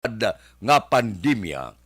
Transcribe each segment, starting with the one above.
nga pandemya.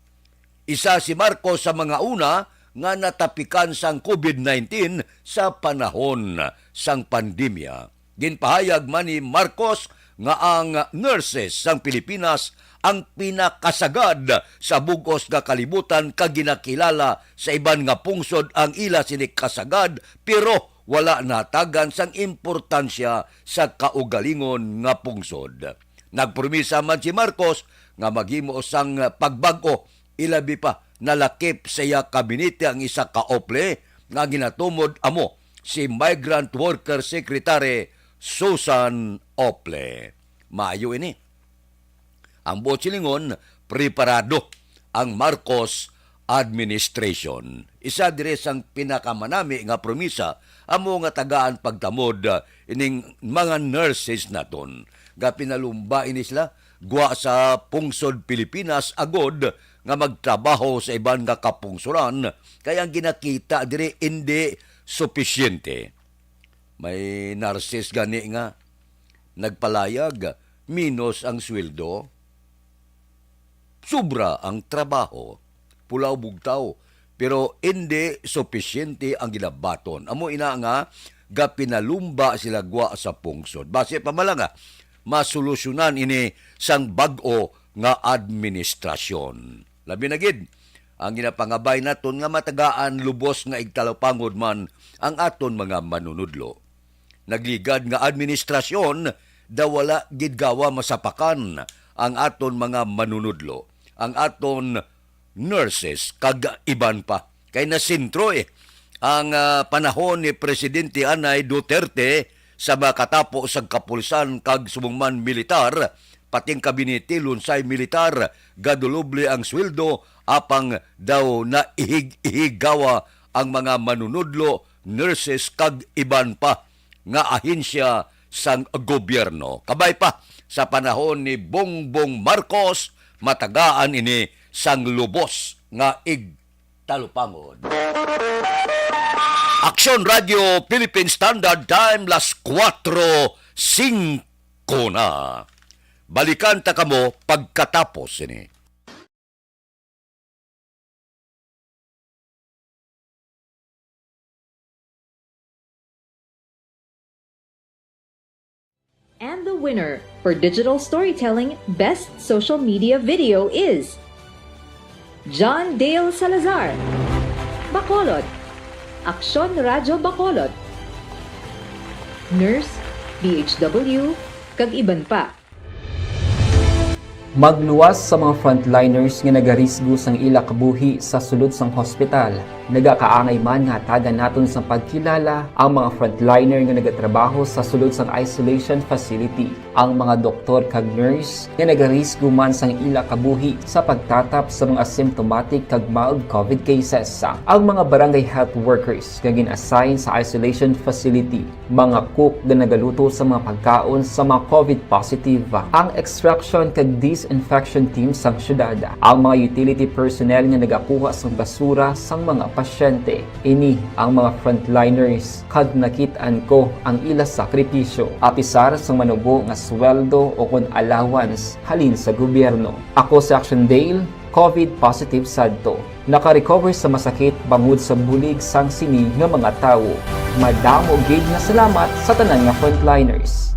Isa si Marcos sa mga una nga natapikan sang COVID-19 sa panahon sang pandemya. Ginpahayag man ni Marcos nga ang nurses sang Pilipinas ang pinakasagad sa bugos nga kalibutan kag ginakilala sa iban nga pungsod ang ila sini kasagad pero wala natagan sang importansya sa kaugalingon nga pungsod. Nagpromisa man si Marcos nga maghimo sang pagbag-o, ilabi pa nalakip sa iya kabinete ang isa ka ople nga ginatumod amo si Migrant Worker Secretary Susan Ople. Maayo ini. Ang botsilingon, preparado ang Marcos administration. Isa dire sang pinakamanami nga promisa amo nga tagaan pagtamod ining mga nurses naton. Ga pinalumba ini sila guwa sa pungsod Pilipinas agod nga magtrabaho sa iban nga kapungsuran kaya ang ginakita dire hindi sufisyente. May nurses gani nga nagpalayag minus ang sweldo, sobra ang trabaho, pulaw bugtaw, pero hindi sufisyente ang ginabaton. Amo ina nga ga pinalumba sila gwa sa pungsod. Base pa malanga masolusyonan ini sang bag-o nga administrasyon. Labi na gid ang ginapangabay naton nga matagaan lubos nga igtalapangod man ang aton mga manunudlo. Nagligad nga administrasyon daw wala gid gawa masapakan ang aton mga manunudlo, ang aton nurses kag iban pa. Kay nasintro ang panahon ni Presidente Anay Duterte sa makatapo sa kapulsan kag sumungman militar, pating kabinete lunsay militar, gaduluble ang sweldo, apang daw na ihigawa ang mga manunudlo, nurses kag iban pa nga ahensya sang gobyerno. Kabay pa sa panahon ni Bongbong Marcos, matagaan ini sang lubos nga igtalupangod. Aksyon Radio Philippine Standard Time, las 4:05 na. Balikan ta kamo pagkatapos ini. And the winner for Digital Storytelling Best Social Media Video is John Dale Salazar, Bacolod, Aksyon Radyo Bacolod, Nurse, DHW, kag iban pa. Magluwas sa mga frontliners nga nagarisgo sang ila kabuhi sa sulod sang hospital. Nagakaangay man nga tagan naton sa pagkilala ang mga frontliner nga nagatrabaho sa sulod sang isolation facility. Ang mga doktor kag nurse nga nagarisgo man sang ila kabuhi sa pagtatap sa mga asymptomatic kag mild COVID cases. Ang mga barangay health workers nga gin-assign sa isolation facility, mga cook nga nagaluto sa mga pagkaon sa mga COVID positive. Ang extraction kag disinfection team sang syudad, ang mga utility personnel nga nagakuha sang basura sang mga pasyente. Ini ang mga frontliners kad nakitaan ko ang ila sakripisyo apisar sang manubo nga sweldo o kun allowance halin sa gobyerno. Ako si Action Dale, COVID positive sadto. Naka-recover sa masakit bangod sa bulig sang sini nga mga tawo. Madamo gid na salamat sa tanan nga frontliners.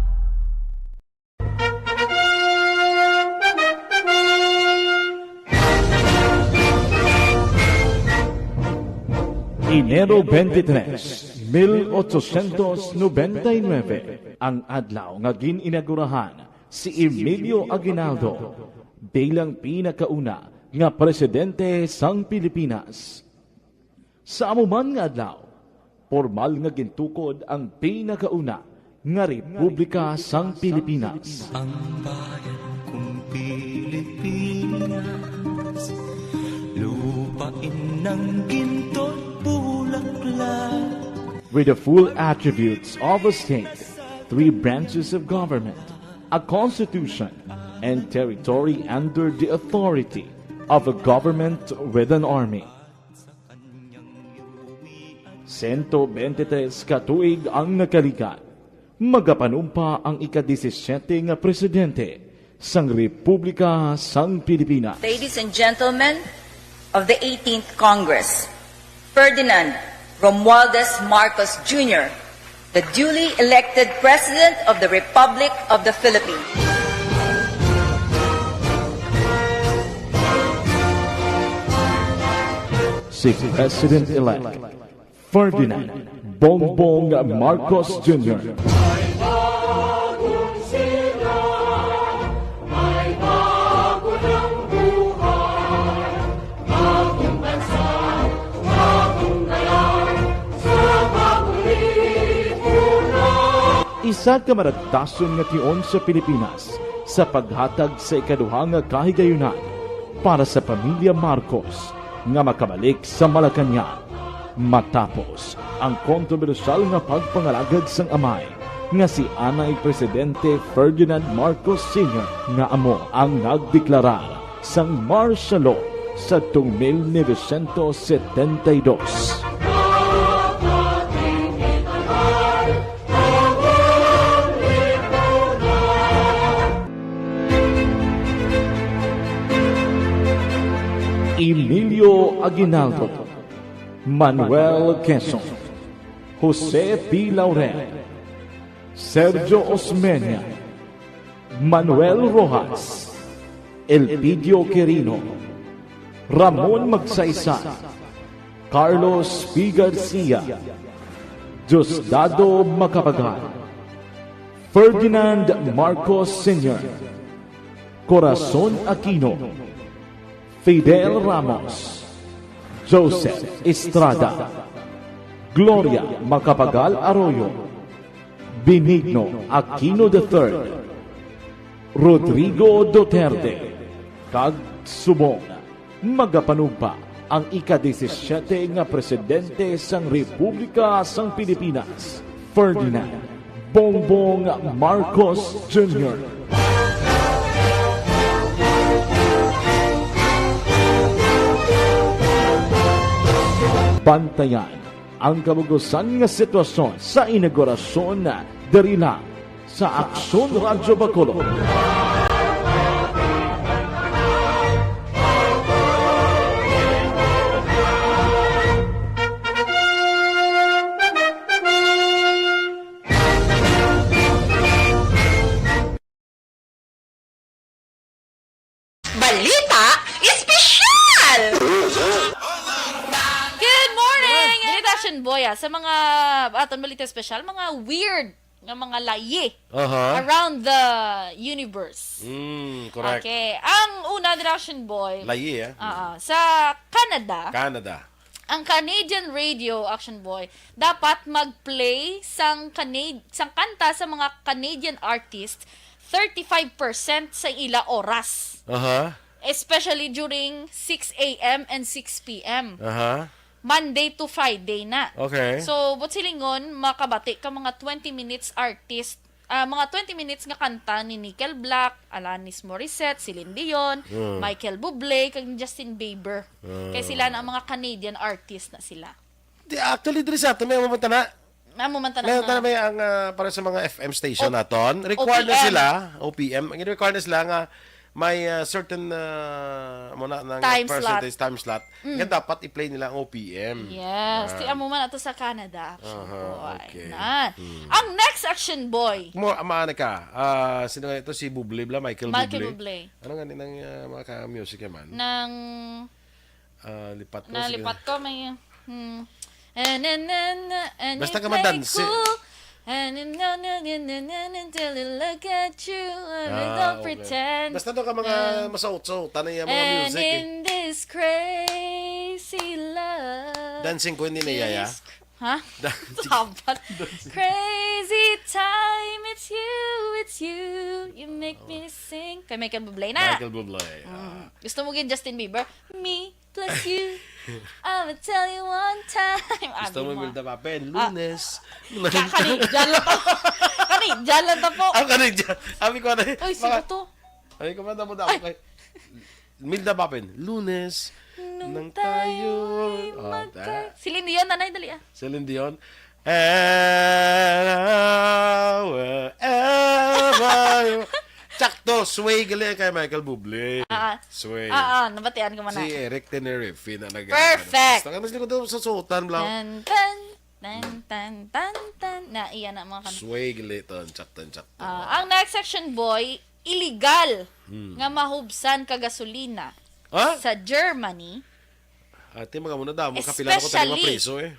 Enero 23, 1899, ang adlaw nga gininagurahan si Emilio Aguinaldo bilang pinakauna nga presidente sang Pilipinas. Sa amuman nga adlaw, formal nga gintukod ang pinakauna nga Republika sang Pilipinas. Ang bayan kong Pilipinas, lupain ng ginto't bulaklak. With the full attributes of a state, 3 branches of government, a constitution, and territory under the authority of a government with an army. 123 katuig ang nakalikan, magapanumpa ang ika-17 nga presidente sang Republika sang Pilipinas. Ladies and gentlemen of the 18th Congress, Ferdinand Romualdez Marcos Jr., the duly elected President of the Republic of the Philippines. Si President-elect Ferdinand Bongbong Marcos Jr. Isa ka maragtason nga tion sa Pilipinas sa paghatag sa ikaduhang nga kahigayunan para sa pamilya Marcos nga makabalik sa Malacañang matapos ang kontrobersyal nga pagpangalagad sang amay nga si Anay Presidente Ferdinand Marcos Sr. nga amo ang nagdeklarar sang martial law sa 1972. Emilio Aguinaldo, Manuel Quezon, Jose P. Laurel, Sergio Osmeña, Manuel Rojas, Elpidio Quirino, Ramon Magsaysay, Carlos P. Garcia, Diosdado Macapagal, Ferdinand Marcos Sr., Corazon Aquino, Fidel Ramos, Joseph Estrada, Gloria Macapagal Arroyo, Benigno Aquino III, Rodrigo Duterte, kag subong magapanugpa ang ika-17 nga presidente sang Republika sang Pilipinas, Ferdinand Bongbong Marcos Jr. Bantayan ang kabugusan nga sitwasyon sa inaugurasyon na dari lang sa Aksyon Radyo Bacolod. Balita Espesyal! Good morning! Invitation boy, sa mga aton balita special, mga weird nga mga layi around the universe. Correct. Okay. Ang una, Invitation boy, Layi, sa Canada, Canada. ang Canadian radio action boy dapat mag-play sang kanta sa mga Canadian artists 35% sa ila oras. Especially during 6 a.m. and 6 p.m. Monday to Friday na. Okay. So, but silingon, makabati ka mga 20 minutes artist, mga 20 minutes nga kanta ni Nickel Black, Alanis Morissette, Celine Dion, Michael Bublé, kag Justin Bieber. Kaya sila na ang mga Canadian artist na sila. Actually, diri sa ato, may mamanta na. Mamumanta May na may ang para sa mga FM station naton. Required na OPM. sila, OPM. Ang required na sila nga may certain muna ng Time percentage time slot. Nga dapat i-play nila ang OPM. Yes. Tiyan mo man ato sa Canada. Action boy. okay. Nan. Ang next action boy, Mo amaana ka. Sino nga ito si Bublé bla Michael Bublé. Ano nga ng mga music man? Ng Lipat ko. nalipat ko may Basta ka madansi. Until I look at you and I don't pretend. Basta doon ka mga masaut-saut. Tanay yung mga And music. in this crazy love. Dancing Queen ni Yaya. Ha? Dapat. Crazy time, it's you. You make me sing. Kay Michael Bublé na. Michael Bublé. Gusto mo gin Justin Bieber? Me plus you. I'ma tell you one time. Gusto mo Milda Papen? Lunes. Kani, dyan lang to. Kani, dyan lang to po. Ang kanay dyan. Sabi ko na. Uy, sino to? Ay, kumanda mo na ako kay Milda Papen. Lunes. Nang tayo. Celine Dion, nanay, dali ah. Celine Dion. And wherever Sakto, sway gali kay Michael Bublé. Sway. Nabatian ko man Si na. Eric Tenerife na nag- Perfect! Basta ka daw sa suotan lang. Tan. Na, iyan na mga kanta. Sway gali to, sakto. Ang next section, boy, illegal Hmm. nga mahubsan ka gasolina Ha? sa Germany Ate, mga muna daw, makapila ko tayo mga preso eh.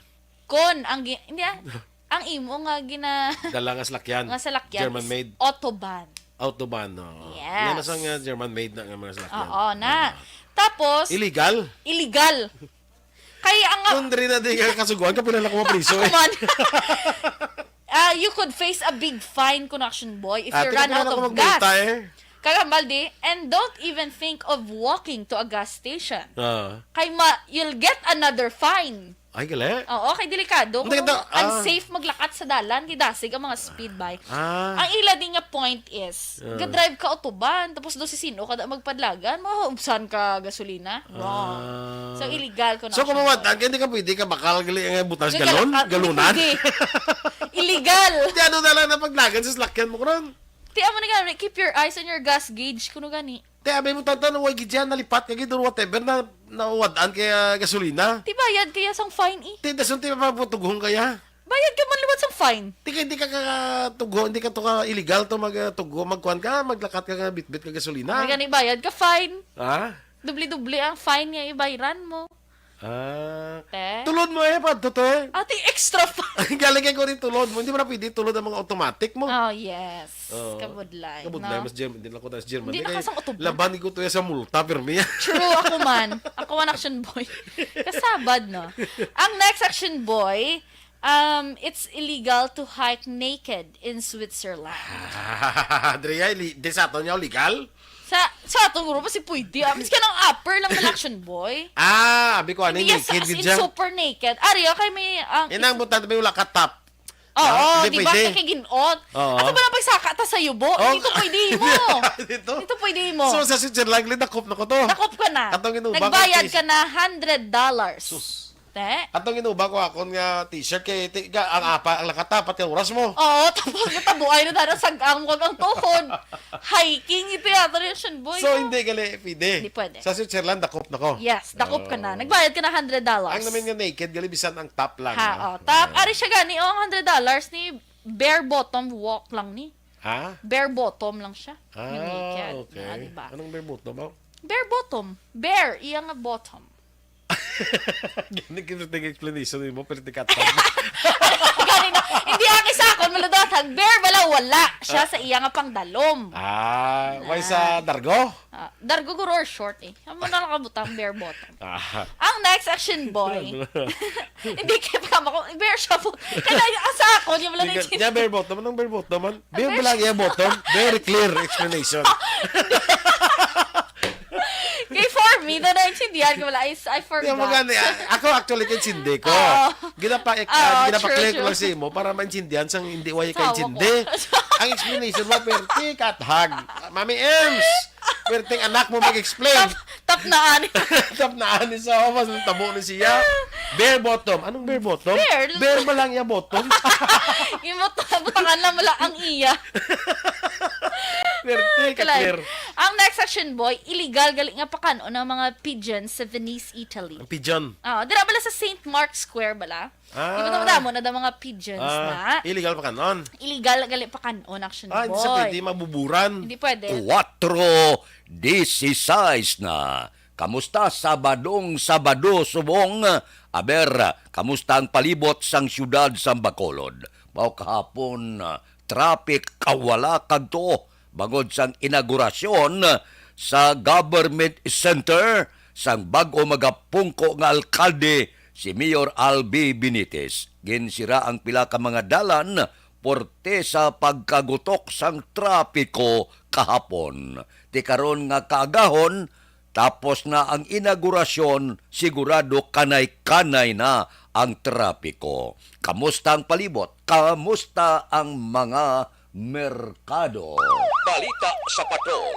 kon ang imo nga Dala nga salakyan. nga salakyan German is made. Autobahn. Autobahn, no. Yes. Yan na sa German made na nga mga salakyan. Oo na. Tapos Illegal? illegal. Kaya ang Kung rin na di ka kasuguan, kapila ko mga preso eh. come on. You could face a big fine, connection boy, if you run out of gas. Kagambaldi, and don't even think of walking to a gas station. You'll get another fine. Ay, gali. Oo, kay delikado. Hindi Kung ka- unsafe maglakat sa dalan, gidasig ang mga speed bike. Ang ila din nga point is, ga-drive ka autoban, tapos do si sino kada magpadlagan, mahuubsan ka gasolina. Wrong. So, illegal ko na. So, kung mawatag, hindi ka pwede ka bakal gali ang butas galon? Galunan? Illegal. Di ano na lang na paglagan sa salakyan mo karon. Ti amo na gani, keep your eyes on your gas gauge kuno gani. Te, abay mo tantan, huwag gidyan, nalipat ka gidon, whatever, na nauwadaan kaya gasolina. Ti bayad kaya sang fine eh. Te, dasun ti mapaputugong kaya. Bayad ka man liwat sang fine. Di ka, hindi ka katugo, hindi ka to ka illegal to magtugo, magkuhan ka, maglakat ka nga, bitbit ka gasolina. May gani bayad ka fine. Ha? Dubli-dubli ang fine nga ibayran mo. Te. Tulod mo pa, to eh. Ati extra fine. Galing kayo ko rin tulod mo, hindi mo na pwede tulod ang mga automatic mo. Oh, yes. Kabudlay. Kabudlay, no? mas German, hindi lang ko na sa German. Hindi na Kaya kasang autobahn. laban ko to sa multa, pirmi. True, ako man. Ako man action boy. Kasabad, no? Ang next action boy, it's illegal to hike naked in Switzerland. Adria, di sa ato niya legal? Sa atong grupo, si pwede. Mas ka ng upper lang ng action boy. Abi ko, ano Hindi yung yes, naked as in gid siya? super naked. Ariyo, kay may... Inang butan, may wala ka top. Oo, Hindi di ba? pwede. Kay ginot. Oo. Ato ba na pagsaka ta sa yubo? Dito pwede mo. Dito? Dito pwede mo. So, sa Switzerland, nakop na ko to. Nakop ka na. Atong inubang Nagbayad case. ka na $100. Sus. Te? Atong inuba ko akon nga t-shirt kay ang lakata pati ang oras mo. Oo, tapos natabuay na tayo sagang wag ang tuhod. Hiking, ito yata rin siya, boy. So, hindi gali pwede. Hindi pwede. Sa Switzerland, nakop na ko. Yes, dakop ka na. Nagbayad ka na $100. Ang namin nga naked, gali bisan ang top lang. Ha, Tap, ari siya gani, ang $100 ni bare bottom walk lang ni. Ha? Bare bottom lang siya. Yung naked. Okay. Diba? Anong bare bottom mo? Bare bottom. Bare, iya nga bottom. Hindi kita explanation mo, pero di katag. Ganina, hindi aki sa akon, maladotag. Bare bala, wala. Siya sa iya nga pang dalom. Why sa Dargo? Dargo guro or short eh. Ano na nakabutang bare bottom. Ah. Ang next action boy. Hindi kaya pa ko, bare siya po. Kaya sa akon, yung wala na yung Yeah, bare bottom. Anong bare bottom man? Bare ba lang yung bottom? Very clear explanation. Kay for me, na naintindihan ko wala, I forgot. Hindi mo gani. Ako actually kaintindi ko. Ginapa-click true. lang sa mo para maintindihan sang hindi way Tawa kaintindi. Ang explanation mo, perti kathag. Mami Ems, perting anak mo mag-explain. Tap na ani. Tap na ani sa office ng tabo ni siya. Bare bottom. Anong bare bottom? Bare ba lang yung bottom? Butangan lang wala ang iya. Perti ka-clear. Ang next section boy, illegal galing nga pakano ng mga pigeons sa Venice, Italy. Ang pigeon. Dira bala sa St. Mark's Square bala. Di ba mo na da mga pigeons na. Illegal pa kanon. Illegal galing pakano action boy. Hindi sa pwede mabuburan. Hindi pwede. 4:16 na. Kamusta Sabado subong? Aber, kamusta ang palibot sang syudad sa Bacolod? Mao kahapon, traffic kawala kadto bangod sang inaugurasyon sa government center sang bag-o magapungko nga alkalde si Mayor Albi Benitez. Ginsira ang pila ka mga dalan porte sa pagkagutok sang trapiko kahapon. Ti karon nga kaagahon, tapos na ang inaugurasyon, sigurado kanay-kanay na ang trapiko. Kamusta ang palibot? Kamusta ang mga merkado? Balita sa patong.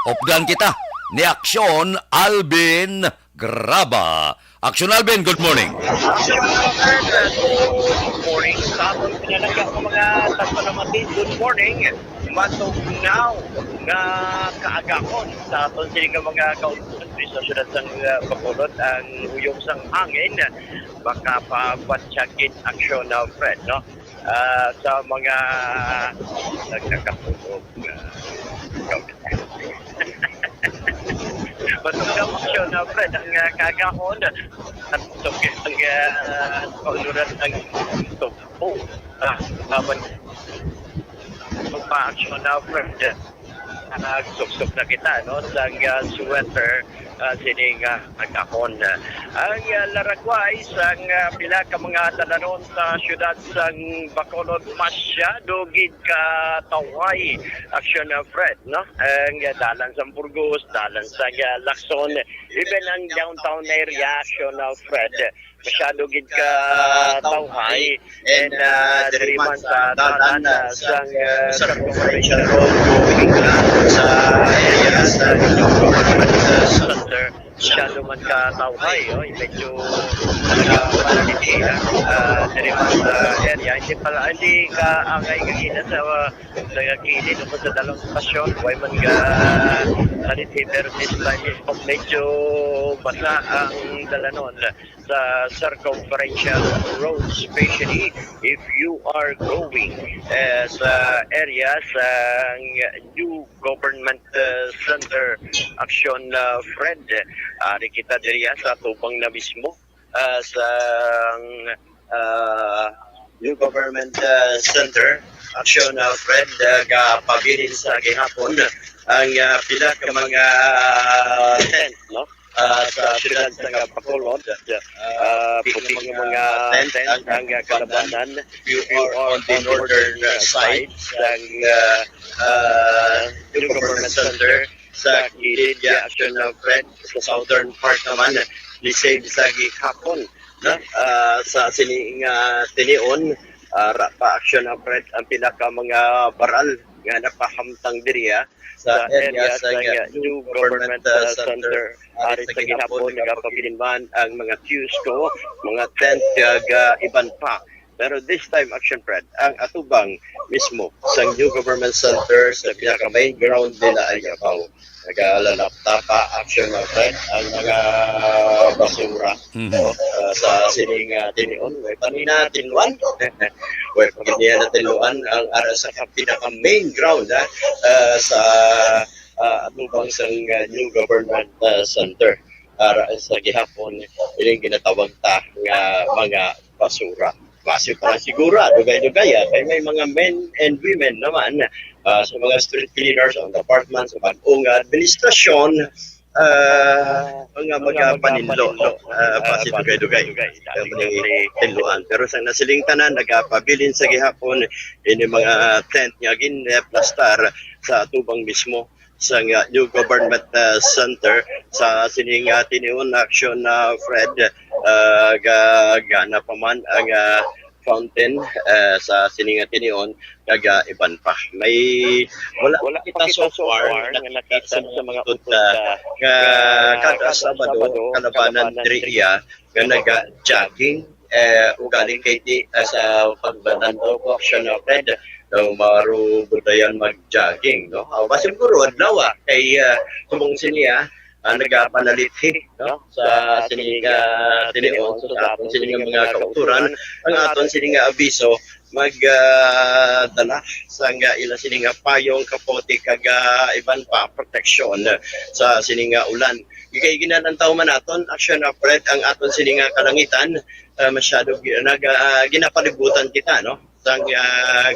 Opdan kita ni Aksyon Alvin Graba. Action Alvin, good morning. Good morning. Sa atong pinalagyan ko mga taspanamati, good morning. Matugnaw nga kaagakon sa atong sining mga kautusan sa syudad sang Bacolod ang huyong sang hangin baka pabatsagin aksyon na Fred, no? Sa mga nagkakatulog Matugnaw aksyon na Fred ang kaagakon at ang kauluran ng tupo magpa-aksyon na Fred nagsuksok na kita, no, sa sweater sining agakon. Ang laragway sang pila ka mga dalanon sa syudad sang Bacolod masyado gid ka taway aksyon na Fred, no? Ang dalan sa Burgos, dalan sa Lacson, even ang downtown area aksyon na Fred masyado gid ka tawhay and diri man sa dalan sang Corporation Road going sa area sa center masyado man ka tawhay, medyo malaliti diri man sa area hindi ka angay gagina sa kilid o sa dalawang stasyon way man ka laliti pero this time medyo basa ang dalanon sa circumferential road, especially if you are going sa area sa new government center action Fred. Ari kita diriya sa tubang na mismo sa new government center action Fred kapabilin sa gihapon ang pila ka mga tent, no? Sa syudad sa Bacolod, puting mga tent ang kalabanan. You are on the northern side ng new government center sa kilid action ng Fred. Sa southern part naman, lisay sa gihapon, no? Sa sining tinion, pa action ng Fred ang pinaka mga baral nga napahamtang diriya sa area sa new government center. Ari sa gihapon nagapabilinman ang mga Cusco, mga tent iban pa. Pero this time action Fred, ang atubang mismo sa new government center sa pinaka main ground nila ay Yapaw. Nagalalapta pa action Fred ang mga basura sa sining tinion. Way panina tinluan. Way panina tinluan ang ara sa pinaka main ground sa atubang sa new government center. Ara sa gihapon ining ginatawag ta nga mga basura. Kasi para siguro, dugay-dugay, kaya may mga men and women naman sa mga street cleaners, ang department, sa bagong administrasyon, mga paninlo, kasi dugay-dugay, tinluan. Pero sa nasiling tanan, nagpabilin sa gihapon, ini mga tent nga gineplastar sa tubang mismo sa new government center sa sining tiniun action Fred gana pa man ang fountain sa sining tiniun kaga iban pa may wala kita so far nakita sa mga utod kada Sabado kalabanan diriya nga naga-jogging ugaling kay sa pagbanan o action Fred daw maro budayan mag-jogging, no? Basta siguro adlaw kay sumong siniya nagapanalit no sa sininga tinion sa aton sininga mga kauturan ang aton sininga abiso magdala sa ila sininga payong kapote kaga iban pa protection sa sininga ulan kay ginanantaw man aton action Fred ang aton sininga kalangitan masyado ginapalibutan kita, no? Sang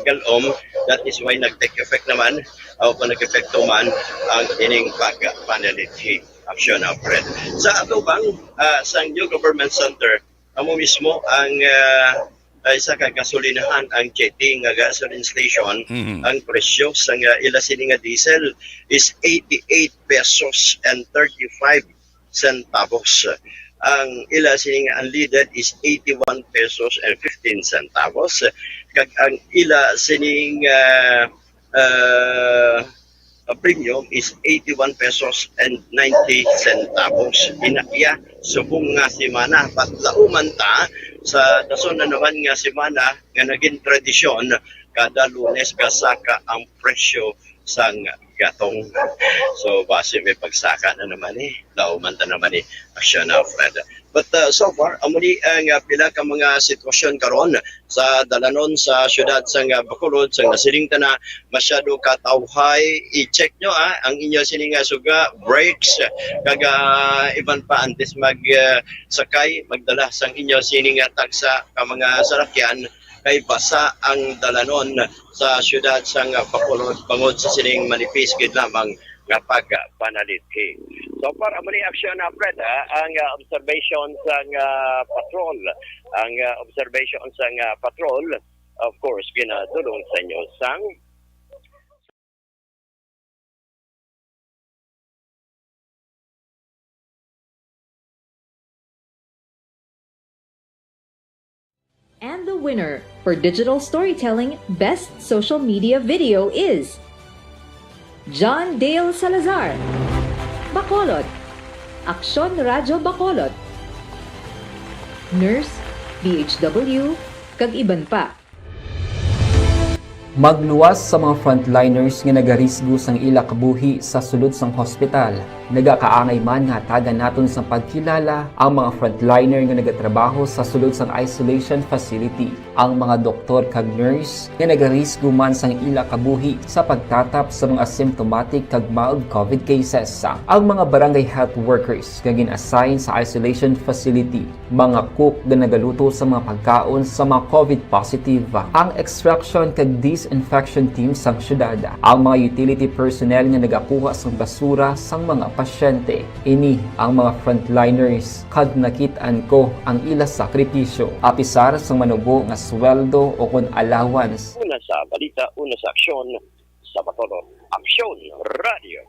galom, that is why nag-take effect naman o kung nag-effecto man ang ining pag-panality action Fred. Sa atubang sa new government center amo mismo ang isa ka gasolinahan ang jetting nga gasoline station. Ang presyo sa ila sini nga diesel is 88 pesos and 35 centavos. Ang ila sining unleaded is 81 pesos and 15 centavos. Kag ang ila sining premium is 81 pesos and 90 centavos. Inaiya subong nga semana patlauman ta sa dason na naman nga semana nga naging tradisyon kada Lunes kasaka ang presyo sang gatong. So base may pagsaka na naman lauman ta naman aksyon na Fred. But so far, amuli ang pila ka mga sitwasyon karon sa dalanon sa syudad sang Bacolod, sang nasiling na masyado katawhay. I-check nyo ang inyo sining suga, brakes, kaga iban pa antes sakay, magdala sang inyo sining tagsa ka mga salakyan kay basa ang dalanon sa syudad sang Bacolod bangod sa sining manipis gid lamang nga pagpanalithi. So para mo ni aksyon na Fred, ang observation sa patrol, ang observation sa patrol, of course, ginadulong sa inyo sang And the winner for Digital Storytelling Best Social Media Video is John Dale Salazar, Bacolod, Aksyon Radyo Bacolod, Nurse, DHW, kag iban pa. Magluwas sa mga frontliners nga nagarisgo sang ila kabuhi sa sulod sang hospital. Nagakaangay man nga tagan naton sa pagkilala ang mga frontliner nga nagatrabaho sa sulod sang isolation facility. Ang mga doktor kag nurse nga nagarisgo man sang ila kabuhi sa pagtatap sa mga asymptomatic kag mild COVID cases. Ang mga barangay health workers nga gin-assign sa isolation facility, mga cook nga nagaluto sa mga pagkaon sa mga COVID positive. Ang extraction kag disinfection team sang syudad, ang mga utility personnel nga nagakuha sang basura sang mga pasyente. Ini ang mga frontliners kag nakit-an ko ang ila sakripisyo apisar sang manubo nga sweldo o kun allowance. una sa balita, una sa aksyon sa Bacolod. Aksyon Radio.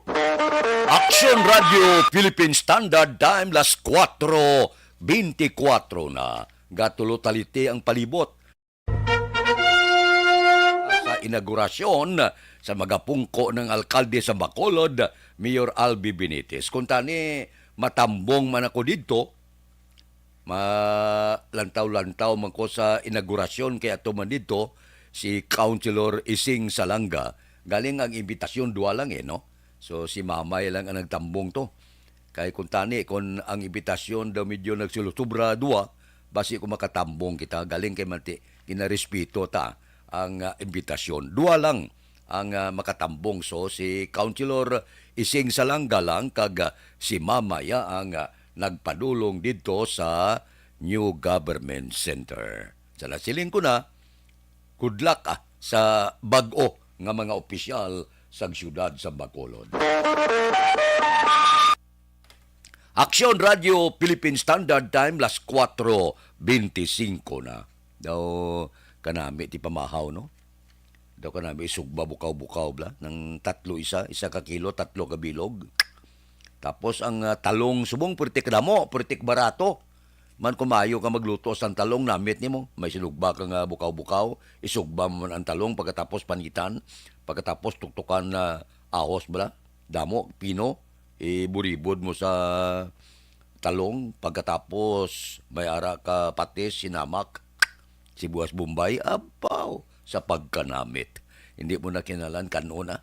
Aksyon Radio Philippine Standard Time las 4:24 na. Gatulo talite ang palibot sa inaugurasyon sa magapungko ng alkalde sa Bacolod, Mayor Albi Benitez. Kung tani matambong man ako dito, malantaw-lantaw man ko sa inaugurasyon kaya man dito si Councilor Ising Salanga. Galing ang imbitasyon dua lang no? So si Mamay lang ang nagtambong to. Kay kung tani, kung ang imbitasyon daw medyo nagsulutubra dua, basi ko makatambong kita. Galing kay Mati, kinarespeto ta ang imbitasyon. Dua lang ang makatambong. So si Councilor Ising Salanga lang kag si Mamaya ang nagpadulong dito sa New Government Center. Sa nasiling ko na, good luck sa bag-o nga mga opisyal sa siyudad sa Bacolod. Aksyon Radio Philippine Standard Time las 4:25 na. Daw kanami ti pamahaw no. Daw kanami isugba bukaw-bukaw bla ng 3 isa ka kilo, 3 ka bilog. Tapos ang talong subong pertik damo, pertik barato. Man kumayo ka magluto sa talong namit nimo, may sinugba ka nga bukaw-bukaw, isugba mo ang talong pagkatapos panitan, pagkatapos tuktukan na ahos bala, damo, pino, iburibod mo sa talong, pagkatapos may ara ka patis, sinamak, sibuyas Bombay, apaw, sa pagkanamit. Hindi mo na kinalan kanuna.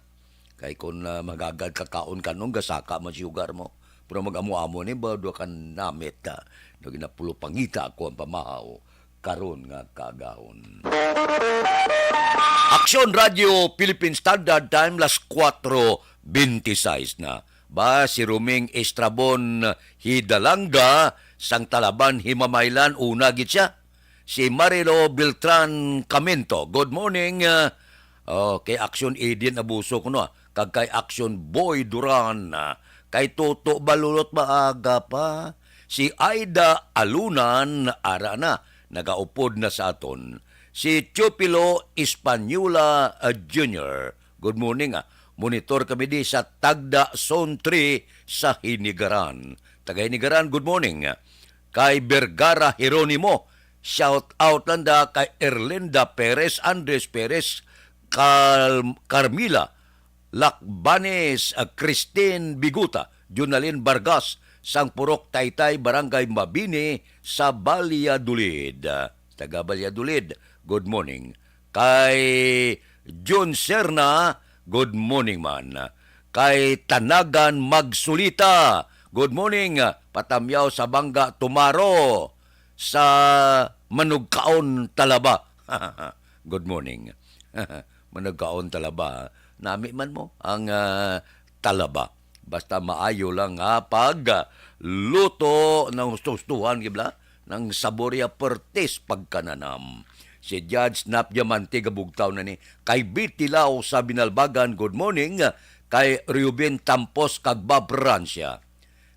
Kay kung magagad kakaon kanong gasaka man siyugar mo. Pero mag-amo-amo ni ba do kan namit ka. No ginapulo pangita ako ang pamahaw karon nga kagahon. Aksyon Radio Philippine Standard Time las 4:26 na. Ba si Ruming Estrabon Hidalanga sang Talaban Himamaylan una gid siya. Si Marilo Beltran Camento. Good morning. Kay Aksyon Edin Abuso ko no. Kag kay Aksyon Boy Duran. Kay Toto Balulot maaga pa. Si Aida Alunan ara na. Nagaupod na sa aton. Si Chupilo Espanola Jr. Good morning. Monitor kami di sa Tagda Zone 3 sa Hinigaran. Taga Hinigaran, good morning. Kay Vergara Jeronimo. Shout out landa kay Erlinda Perez, Andres Perez, Carmila Lakbanes, Christine Biguta, Junalin Vargas, sang Purok Taytay, Barangay Mabini, sa Valladolid. Taga Valladolid, good morning. Kay Jun Serna, good morning man. Kay Tanagan Magsulita, good morning. Patamyaw sa Bangga Tumaro, sa Manugkaon Talaba. Good morning. Manugkaon Talaba. Nami man mo ang talaba. Basta maayo lang pag luto ng gusto-gustuhan, gibla, ng saborya pertis pagkananam. Si Judge Nap Diamante gabugtaw na ni. Kay Bitilaw sa Binalbagan, good morning. Kay Ruben Tampos Kagbab Pransya.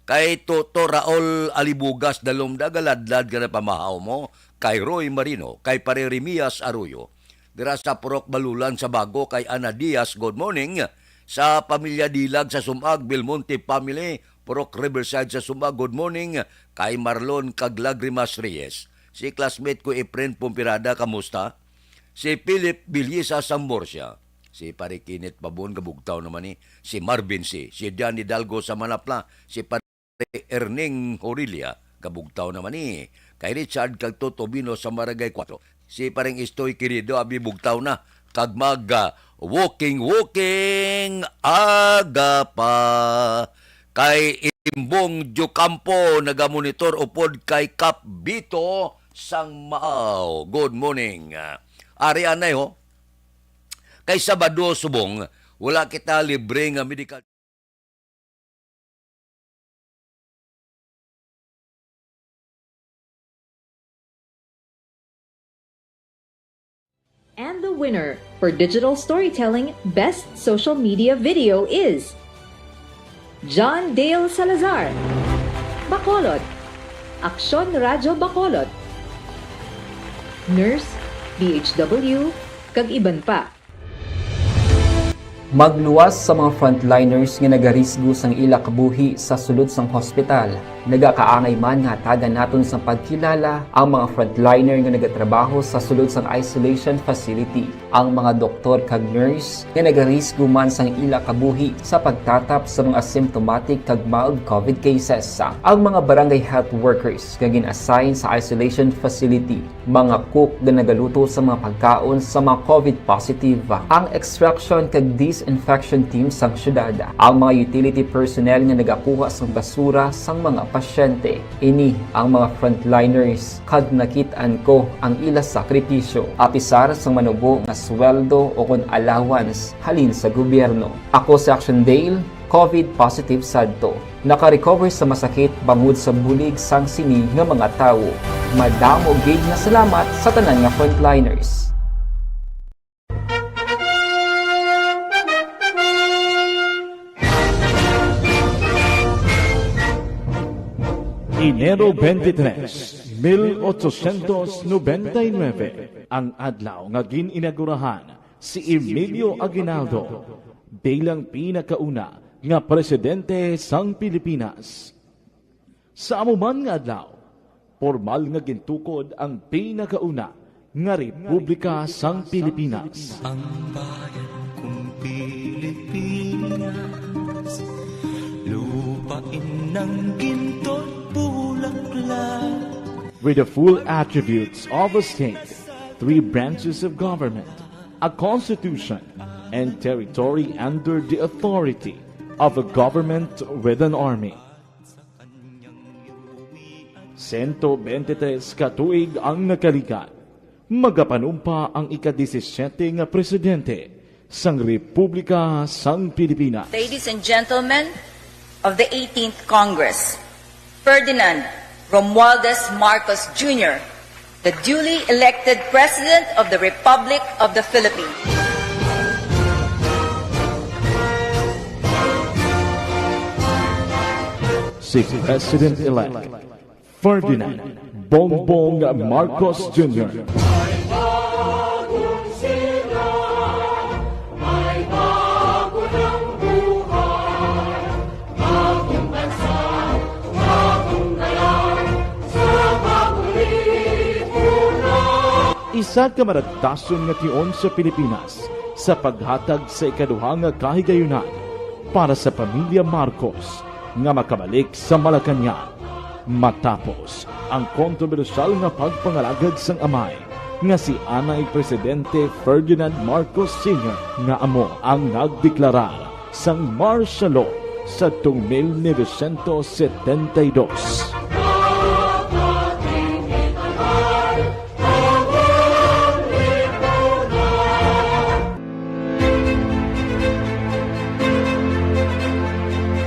Kay Toto Raul Alibugas Dalom Dagaladlad ka na pamahaw mo. Kay Roy Marino. Kay Pare Remias Arroyo. Dira sa Purok Balulan sa Bago. Kay Ana Diaz, good morning. Sa Pamilya Dilag sa Sumag, Belmonte Family, Purok Riverside sa Sumag, good morning. Kay Marlon Caglagrimas Reyes. Si classmate ko Efren Pumpirada, kamusta? Si Philip Bilyesa Samborsia. Si Pare Kinit Pabon, kabugtaw naman ni. Si Marvin C. Si Johnny Dalgo sa Manapla. Si Pare Erning Aurelia, kabugtaw naman ni. Kay Richard Cagtotobino sa Maragay 4. Si Pareng Istoy Quirido, abi bugtaw na. Kag mag walking aga pa. Kay Imbong Jucampo, nagamonitor upod kay Kap Bito sang Maaw. Good morning. Ari anay ho. Kay Sabado subong, wala kita libre nga medical. And the winner for Digital Storytelling Best Social Media Video is John Dale Salazar, Bacolod, Aksyon Radyo Bacolod, Nurse, DHW, kag iban pa. Magluwas sa mga frontliners nga nagarisgo sang ila kabuhi sa sulod sang hospital. Nagakaangay man nga tagan naton sa pagkilala ang mga frontliner nga nagatrabaho sa sulod sang isolation facility. Ang mga doktor kag nurse nga nagarisgo man sang ila kabuhi sa pagtatap sa mga symptomatic kag mild COVID cases. Ang mga barangay health workers nga gin-assign sa isolation facility, mga cook nga nagaluto sa mga pagkaon sa mga COVID positive, ang extraction kag disinfection team sang syudad, ang mga utility personnel nga nagakuha sang basura sang mga pasyente. Ini ang mga frontliners kag nakitaan ko ang ila sakripisyo apisar sang manubo nga sweldo o kun allowance halin sa gobyerno. Ako si Action Dale, COVID positive sadto. Naka-recover sa masakit bangod sa bulig sang sini nga mga tawo. Madamo gid nga salamat sa tanan nga frontliners. Enero 23, 1899, ang adlaw nga gin-inagurahan si Emilio Aguinaldo bilang pinakauna nga presidente sang Pilipinas. Sa amuman nga adlaw, formal nga gintukod ang pinakauna nga Republika sang Pilipinas. Ang bayan kong Pilipinas, lupain ng ginto't bulaklak. With the full attributes of a state, 3 branches of government, a constitution, and territory under the authority of a government with an army. 123 katuig ang nakalikan, magapanumpa ang ika-17 nga presidente sang Republika sang Pilipinas. Ladies and gentlemen of the 18th Congress, Ferdinand Romualdez Marcos Jr., the duly elected President of the Republic of the Philippines. Si President-elect Ferdinand Bongbong Marcos Jr. Isa ka maragtason nga tion sa Pilipinas sa paghatag sa ikaduhang nga kahigayunan para sa pamilya Marcos nga makabalik sa Malacañang matapos ang kontrobersyal nga pagpangalagad sang amay nga si Anay Presidente Ferdinand Marcos Sr. nga amo ang nagdeklarar sang martial law sa 1972.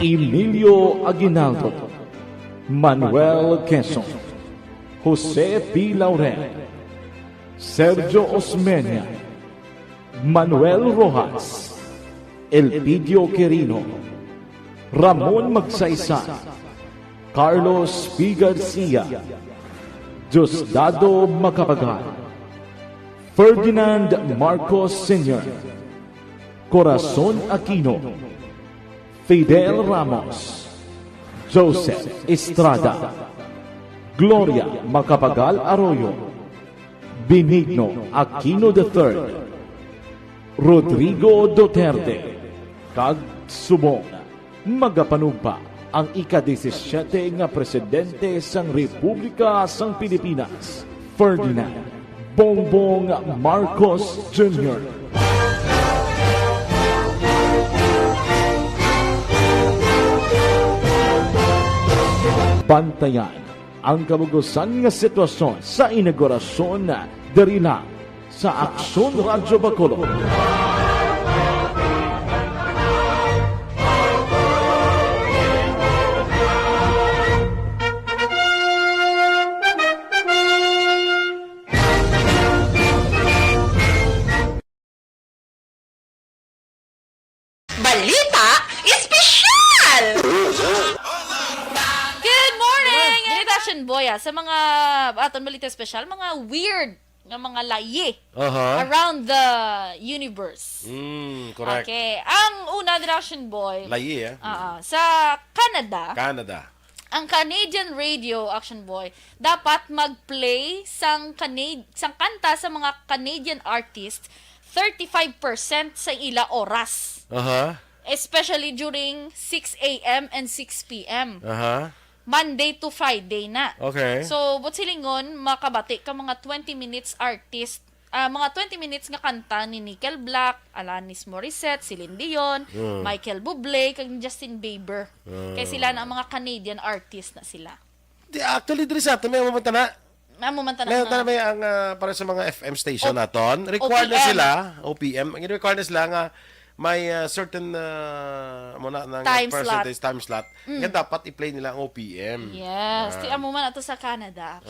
Emilio Aguinaldo, Manuel Quezon, Jose P. Laurel, Sergio Osmeña, Manuel Rojas, Elpidio Quirino, Ramon Magsaysay, Carlos P. Garcia, Diosdado Macapagal, Ferdinand Marcos Sr., Corazon Aquino, Fidel Ramos, Joseph Estrada, Gloria Macapagal Arroyo, Benigno Aquino III, Rodrigo Duterte, kag subong magapanugpa ang ika-17 nga presidente sang Republika sang Pilipinas, Ferdinand Bongbong Marcos Jr. Bantayan ang kabugusan nga sitwasyon sa inaugurasyon diri lang sa Aksyon Radyo Bacolod. Balita Espesyal! Good morning! Redaction Boy, sa mga aton balita special, mga weird nga mga layi around the universe. Correct. Okay. Ang una, Redaction Boy, Layi, sa Canada, Canada. ang Canadian Radio Action Boy dapat mag-play sang kanta sa mga Canadian artists 35% sa ila oras. Especially during 6 a.m. and 6 p.m. Monday to Friday na. Okay. So, but silingon, makabati ka mga 20 minutes artist, mga 20 minutes nga kanta ni Nickel Black, Alanis Morissette, Celine Dion, Michael Bublé, kag Justin Bieber. Kaya sila na ang mga Canadian artist na sila. Actually, diri sa atin, may mamunta na. Mamumanta na Meron na may ang para sa mga FM station naton. Required na OPM. sila, OPM. Ang required na sila nga may certain muna ng Time percentage time slot. Nga dapat i-play nila ang OPM. Yes. Tiyan mo man ato sa Canada.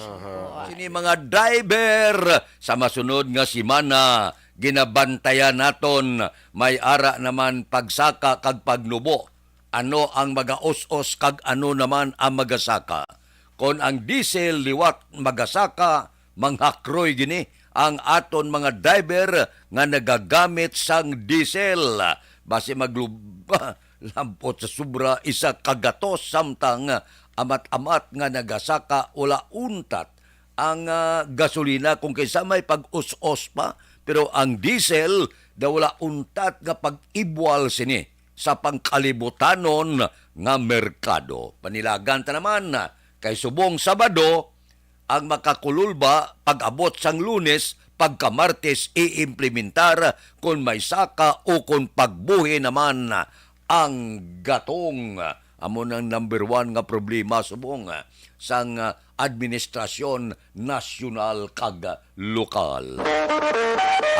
Sini mga driver sa masunod nga simana ginabantayan naton may ara naman pagsaka kag pagnubo. Ano ang magaos-os kag ano naman ang magasaka. Kon ang diesel liwat magasaka manghakroy gini ang aton mga driver nga nagagamit sang diesel base lampot sa sobra isa kagatos samtang amat-amat nga nagasaka ula untat ang gasolina kung kaysa may pag-us-os pa pero ang diesel daw wala untat nga pag-ibwal sini sa pangkalibutanon nga merkado. Panilagan ta naman kay subong Sabado ang makakululba pag-abot sang Lunes pagka Martes iimplementar kung may saka o kung pagbuhi naman ang gatong. Amo nang number 1 nga problema subong sang administrasyon nasyonal kag lokal.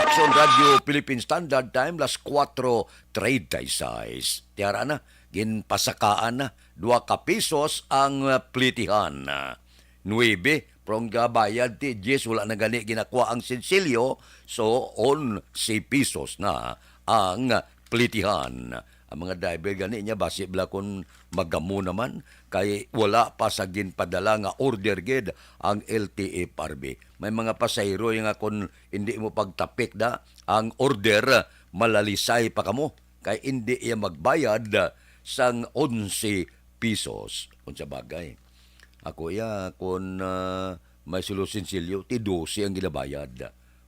Aksyon Radio Philippine Standard Time las 4:36. Tiara na, ginpasakaan na 2 pesos ang plitihan. 9 prong bayad ti 10 wala na gani ginakuha ang sensilyo so 11 pesos na ang plitihan. Ang mga driver gani niya basi bla kun magamo naman kay wala pa sa ginpadala nga order gid ang LTFRB. May mga pasahero nga kun hindi mo pagtapik da ang order malalisay pa kamo kay hindi iya magbayad sang 11 pesos unsa bagay. Ako ya kun may sulo sensilyo ti 12 ang ginabayad.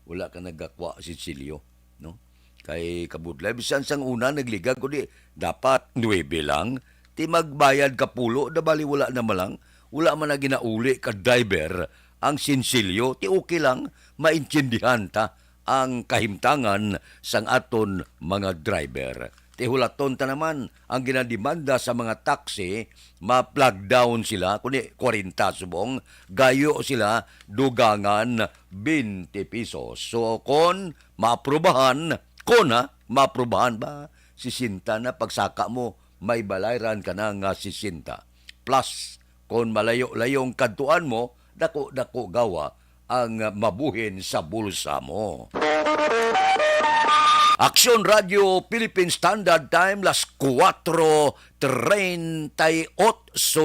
Wala ka nagakwa sensilyo, no? Kay kabudlay, bisan sang una nagligag ko di, dapat 9 lang, ti magbayad ka pulo, da bali wala na malang, wala man na ginauli ka driver, ang sinsilyo, ti okay lang, maintindihan ta ang kahimtangan sang aton mga driver. Ti hulaton ta naman, ang ginademanda sa mga taxi, ma-plug down sila, kundi 40 subong, gayo sila, dugangan 20 pesos. So, kon maaprubahan, maaprubahan ba, 60 na pagsaka mo, may balayran ka na nga 60. Plus, kung malayo-layong kantuan mo, dako-dako gawa ang mabuhin sa bulsa mo. Aksyon Radio Philippine Standard Time, las 4:38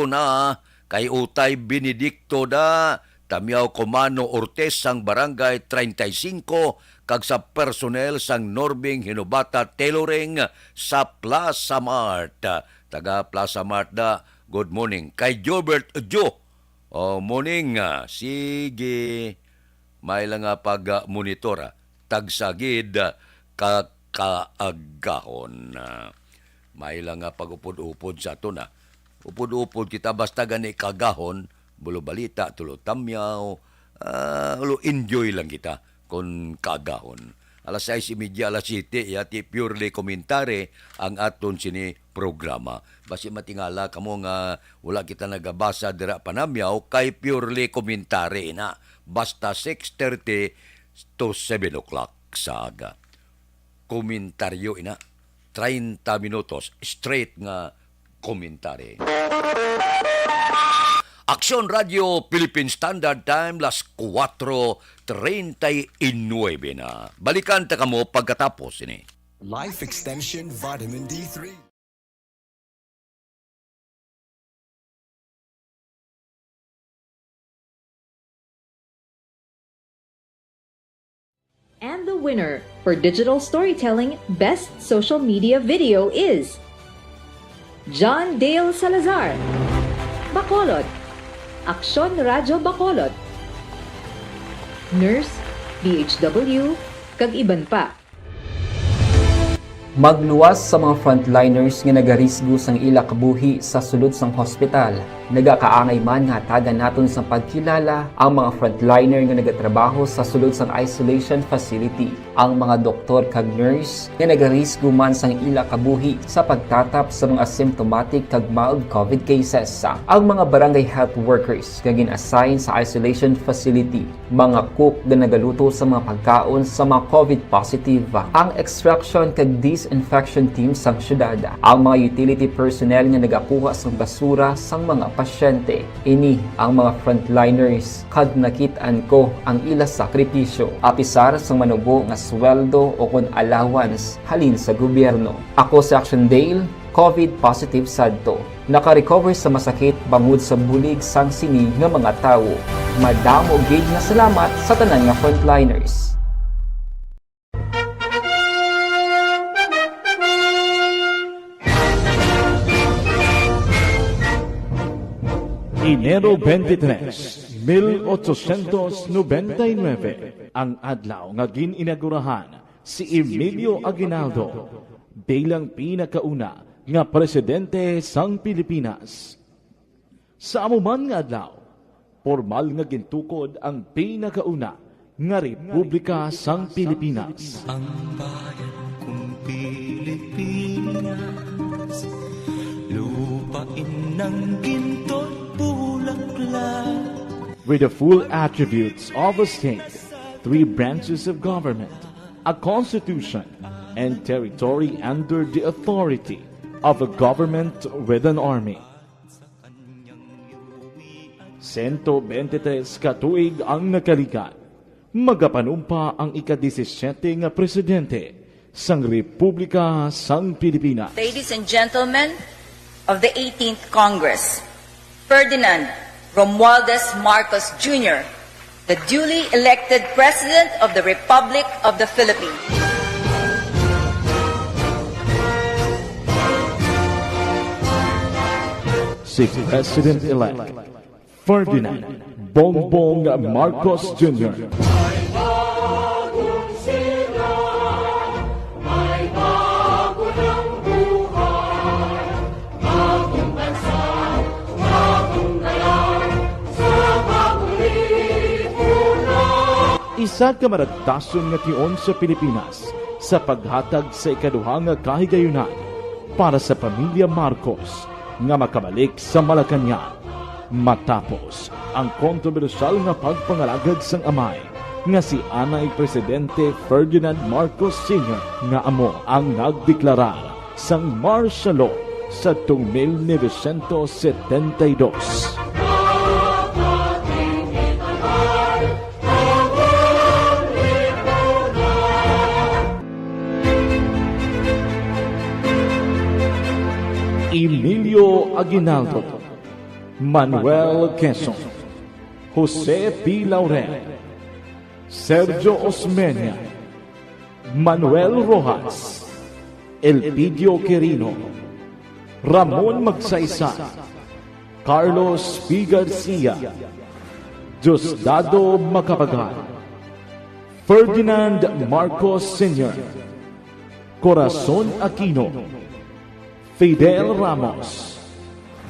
na, kay Utay Benedicto da, Tamiao Comano Ortez sang Barangay 35, kag sa personnel sang Norbing Hinubata Tailoring sa Plaza Mart. Taga Plaza Mart da, good morning. Kay Jobert Jo, morning. Sige, may lang pag-monitor. Tagsagid kaagahon. May lang pag-upod-upod sa ito na. Upod-upod kita basta gani kagahon, bulo balita, tulo tamyaw, enjoy lang kita kon kagahon. Alas 6:30, alas 7, yati purely komentary ang aton sini programa. Basi matingala kamo nga wala kita nagabasa dira panamyaw, kay purely komentary na. Basta 6:30 to 7 o'clock sa aga. Komentaryo ina. 30 minutos, straight nga komentary. Aksyon Radio Philippine Standard Time, las 4:39 na. Balikan ta kamo pagkatapos ini. Life Extension Vitamin D3. And the winner for Digital Storytelling Best Social Media Video is John Dale Salazar, Bacolod, Aksyon Radio Bacolod, Nurse, DHW, kag iban pa. Magluwas sa mga frontliners nga nagarisgo sang ila kabuhi sa sulod sang hospital. Nagakaangay man nga tagan naton sa pagkilala ang mga frontliner nga nagatrabaho sa sulod sang isolation facility. Ang mga doktor kag nurse nga nagarisgo man sang ila kabuhi sa pagtatap sa mga asymptomatic kag mild COVID cases. Ang mga barangay health workers nga gin-assign sa isolation facility, mga cook nga nagaluto sa mga pagkaon sa mga COVID positive. Ang extraction kag disinfection team sang syudad, ang mga utility personnel nga nagakuha sang basura sang mga pasyente. Ini ang mga frontliners kad nakit-an ko ang ila sakripisyo apisar sang manubo nga sweldo o kun allowance halin sa gobyerno. Ako si Action Dale, COVID positive sadto. Naka-recover sa masakit bangod sa bulig sang sinig nga mga tawo. Madamo gid na salamat sa tanan nga frontliners. Enero 23, 1899, ang adlaw nga gin-inagurahan si Emilio Aguinaldo bilang pinakauna nga presidente sang Pilipinas. Sa amuman nga adlaw, formal nga gintukod ang pinakauna nga Republika sang Pilipinas. Ang bayan kong Pilipinas, lupain ng ginto't bulaklak. With the full attributes of a state, 3 branches of government, a constitution, and territory under the authority of a government with an army. 123 katuig ang nakalikan, magapanumpa ang ika-17 nga presidente sang Republika sang Pilipinas. Ladies and gentlemen of the 18th Congress, Ferdinand Romualdez Marcos Jr., the duly elected President of the Republic of the Philippines. Si President-elect Ferdinand Bongbong Marcos Jr. isa ka maragtason nga tion sa Pilipinas sa paghatag sa ikaduha nga kahigayunan para sa pamilya Marcos nga makabalik sa Malacañang matapos ang kontrobersyal nga pagpangalagad sang amay nga si Anay Presidente Ferdinand Marcos Sr. nga amo ang nagdeklarar sang martial law sa 1972. Emilio Aguinaldo, Manuel Quezon, Jose P. Laurel, Sergio Osmeña, Manuel Rojas, Elpidio Quirino, Ramon Magsaysay, Carlos P. Garcia, Diosdado Macapagal, Ferdinand Marcos Sr., Corazon Aquino, Fidel Ramos,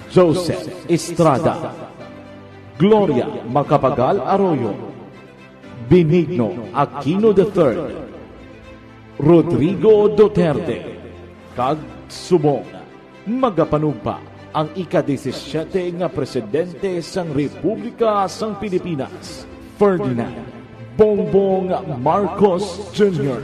Joseph Estrada, Gloria Macapagal Arroyo, Benigno Aquino III, Rodrigo Duterte, kag subong magapanugpa ang ika-17 nga presidente sang Republika sang Pilipinas, Ferdinand Bongbong Marcos Jr.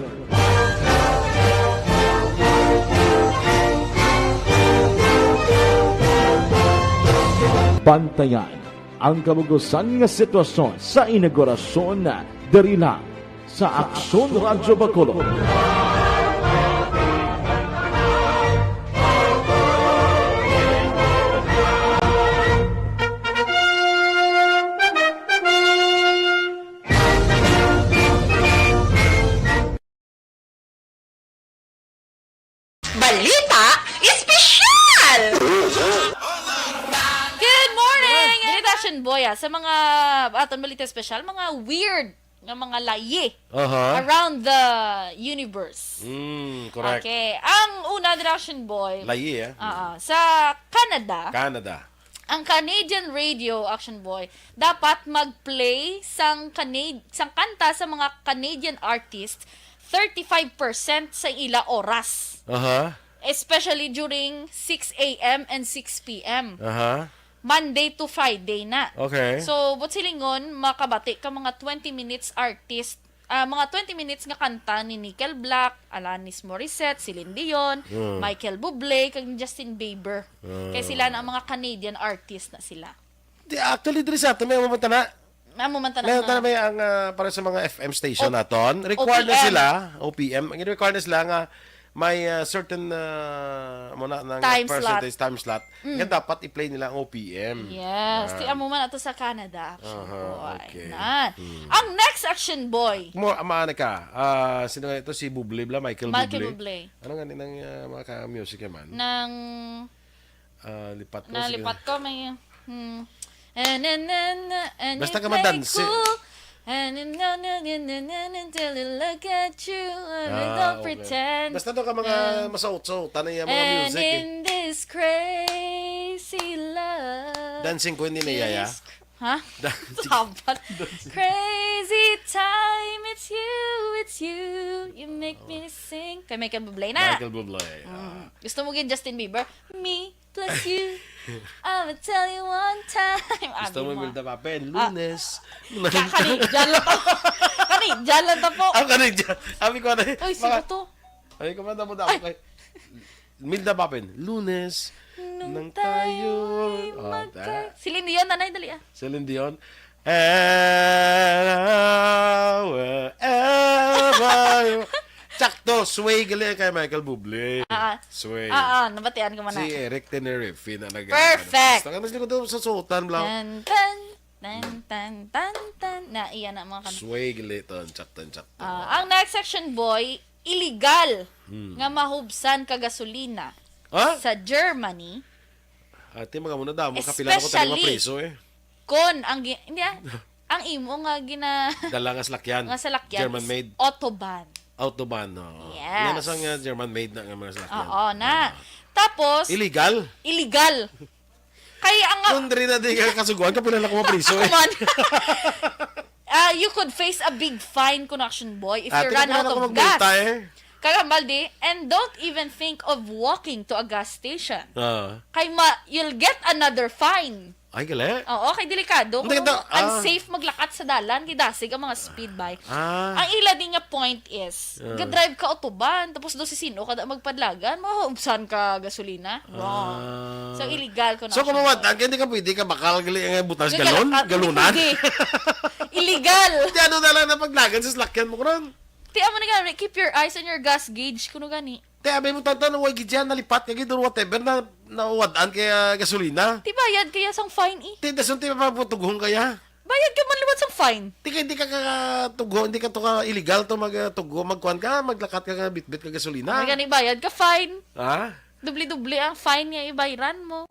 Bantayan ang kabugusan nga sitwasyon sa inaugurasyon na dari lang sa Aksyon Radyo Bacolod. Balita Espesyal! Good morning! Iritasyon boy sa mga aton balita espesyal, mga weird nga mga layi around the universe. Correct. Okay. Ang una, Iritasyon boy, Layi, sa Canada, ang Canadian radio action boy dapat mag-play sang kanta sa mga Canadian artists 35% sa ila oras. Especially during 6 a.m. and 6 p.m. Monday to Friday na. Okay. So, but silingon, makabati ka mga 20 minutes artist, mga 20 minutes nga kanta ni Nickel Black, Alanis Morissette, Celine Dion, Michael Bublé, kag Justin Bieber. Kaya sila na ang mga Canadian artist na sila. Actually, diri sa ato, may mamanta na. Mamumanta Ngayon na may ang para sa mga FM station naton. Required na OPM. sila, OPM. Ang required na sila nga may certain muna ng Time percentage time slot. Yan dapat i-play nila ang OPM. Yes. Tiyan mo man ato sa Canada, action boy. okay. Nan. Ang next action boy, Mo amaana ka. Sino nga ito si Bublé bla Michael Bublé. Ano nga ng mga music man? Ng Lipat ko. nalipat ko may Basta ka madansi. Until I look at you, I don't pretend. Basta to ka mga masaut-saut, tanay mga And music. in this crazy love. Dancing Queen ni Yaya. Ha? Sabat. Crazy time, it's you, you make me sing. Kay Michael Bublé na. Michael Bublé. Gusto mo gin Justin Bieber? Me plus you. I'ma tell you one time. Gusto mo Milda Papen, Lunes. Kanidyan lang to. Kanidyan lang to po. Ang kanidyan. Sabi ko na. Uy, sino to? Ay, kumanda mo dapat kay Milda Papen, Lunes. Nang tayo. Celine Dion, nanay, dali ah. Celine Dion. Wherever. Sakto, sway gali kay Michael Bublé. Sway. Nabatian ko man na. Si Eric Tenerife na nag- Perfect. Gusto ka na doon sa sultan lang. Tan. Na, iyan na mga kanto. Sway gali to. Sakto. Ang next section, boy, illegal nga mahubsan ka gasolina sa Germany. Ate, mga muna damo. Kapila ko tayo mga preso Kon, hindi ang imo nga Dala nga salakyan. nga salakyan German made. Autobahn. Autobahn, no. Yes. Yan na sang German made na nga mga salakyan. Oo, na. Tapos, Illegal? Kaya ang Kung rin na di ka kasuguan, kapila na ko mga preso man. You could face a big fine, Connection Boy, if you Tingnan run out ako of gas. magmulta eh. Kagambaldi, and don't even think of walking to a gas station. Ah. You'll get another fine. Ay, gali. Oo, kay delikado. Hindi, Kung ah. unsafe maglakat sa dalan, kidasig ang mga speed bike. Ah. Ang ila din nga point is, ga-drive ka autoban, tapos do si sino kada magpadlagan, mahuubsan ka gasolina. Wrong. So, illegal ko na. So, kung mawatan, hindi ka pwede ka bakal gali ang butas galon? Galunan? Illegal. Di ano na lang na paglagan sa slakyan mo karon. Ti amo na gani, keep your eyes on your gas gauge kuno gani. Te, abay mo tantan, huwag gidyan, nalipat ka gid or whatever na nauwadaan kaya gasolina. Ti bayad kaya sang fine eh. Te, dasun ti mapaputughong kaya. Bayad ka man luwat sang fine. Hindi ka katugho, hindi ka to ka illegal to magtugho, magkuhan ka, maglakat ka bitbit ka gasolina. May gani bayad ka fine. Ha? Dubli-dubli ang fine nga ibayran mo.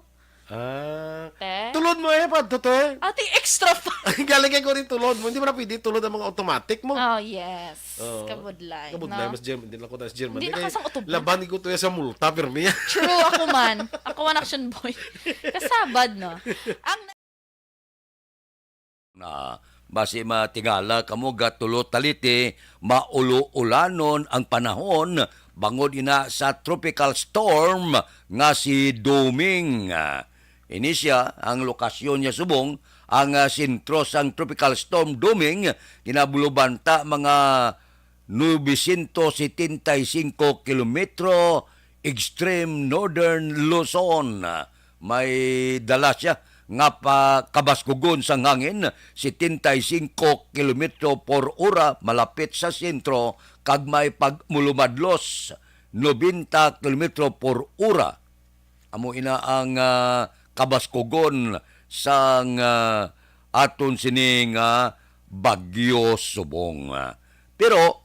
Ah. Te. Tulod mo pa to eh. Ati extra fine. Galing ko rin tulod mo. Hindi mo na pwede tulod ang mga automatic mo. Oh, yes. Oo. Kabudlay. Kabudlay, no? mas German. Hindi lang ko tayo German. Hindi na kasang utuban. Laban ko to sa multa, pirmi. True, ako man. Ako man action boy. Kasabad, no? Ang Na basi matingala kamo gatulot taliti maulo-ulanon ang panahon bangod ina sa tropical storm nga si Doming. Inisya ang lokasyon niya subong ang sentro sang tropical storm Doming kinabulubanta mga 975 kilometro extreme northern Luzon. May dala siya nga pa kabaskugon sang hangin 75 kilometro por hora malapit sa sentro kag may pagmulumadlos 90 kilometro por hora. Amo ina ang kabaskugon sang aton sining bagyo subong. Pero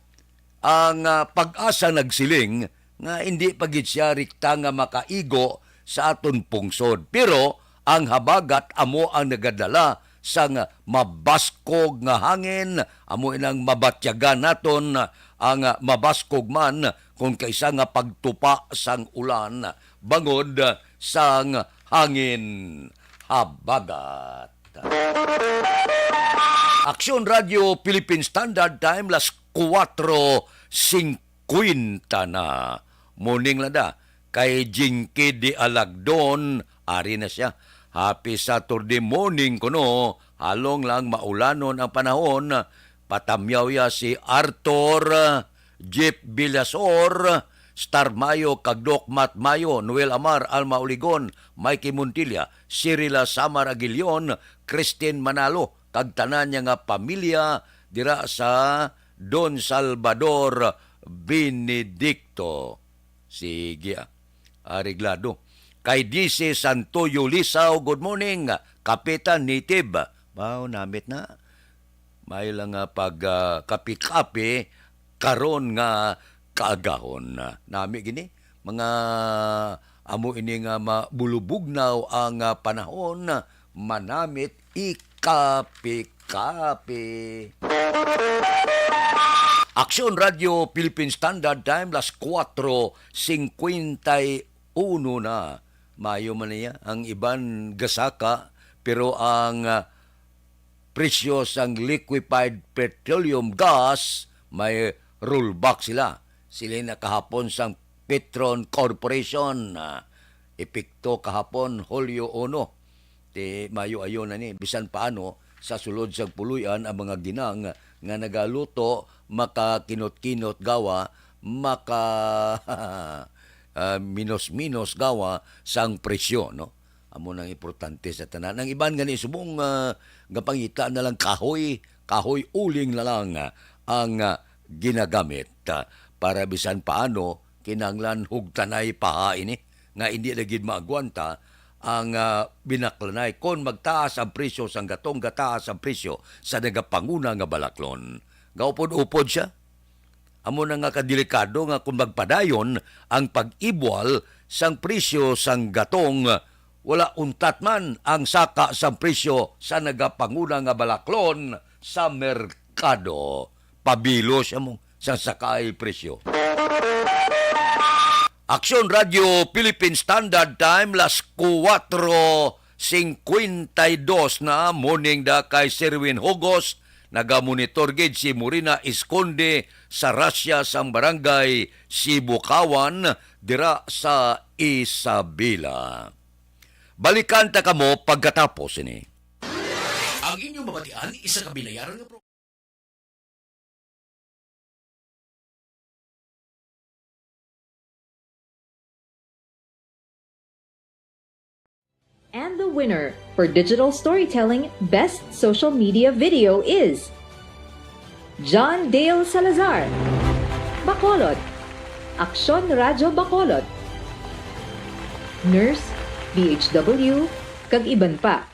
ang pag-asa nagsiling nga hindi pagid siya rikta nga makaigo sa aton pungsod. Pero ang habagat amo ang nagadala sang mabaskog nga hangin, amo inang mabatyagan naton ang mabaskog man kung kaysa nga pagtupa sang ulan bangod sang hangin habagat. Aksyon Radio Philippine Standard Time las 4:50 na. Morning lada kay Jinky de Alagdon, ari na siya. Happy Saturday morning kuno. Halong lang maulanon ang panahon. Patamyaw ya si Arthur, Jeep Villasor, Star Mayo, Kagdok Mat Mayo, Noel Amar, Alma Uligon, Mikey Montilla, Cyrila Samar Aguilion, Christine Manalo, kag tanan niya nga pamilya dira sa Don Salvador Benedicto. Sige, Ariglado. Kay DC Santoyo Lisaw, good morning. Kapitan Native. Wow, namit na. May lang pag kapi-kapi karon nga kaagahon. Nami gini. Mga amo ini nga mabulubugnaw ang panahon. Manamit ikapi-kapi. Aksyon Radio Philippine Standard Time las 4:51 na. Mayo man niya ang iban gasaka pero ang presyo sang liquefied petroleum gas may rollback sila. Sila na kahapon sang Petron Corporation. Epekto kahapon Hulyo 1. Ti mayo ayon na ni bisan paano sa sulod sang puluyan ang mga ginang nga nagaluto makakinot-kinot gawa maka minus-minus gawa sang presyo, no? Amo nang importante sa tanan. Ang iban gani subong gapangita na lang kahoy uling na lang ang ginagamit para bisan paano kinanglan hugtanay paha ini nga hindi na gid maagwanta ang binaklanay kon magtaas ang presyo sang gatong gataas ang presyo sa nagapanguna nga balaklon. Gaupod-upod siya. Amo na nga kadelikado nga kung magpadayon ang pag-ibwal sang presyo sang gatong wala untat man ang saka sang presyo sa nagapanguna nga balaklon sa merkado. Pabilo siya mo sa sakay presyo. Aksyon Radio Philippine Standard Time las 4:52 na morning da kay Serwin Hugos Nagamonitor gid si Morina Esconde sa Russia sang barangay Sibukawan dira sa Isabela. Balikan ta kamo pagkatapos ini. Ang inyong mabatian, isa ka binayaran nga And the winner for Digital Storytelling Best Social Media Video is John Dale Salazar, Bacolod, Aksyon Radyo Bacolod, Nurse, DHW, kag iban pa.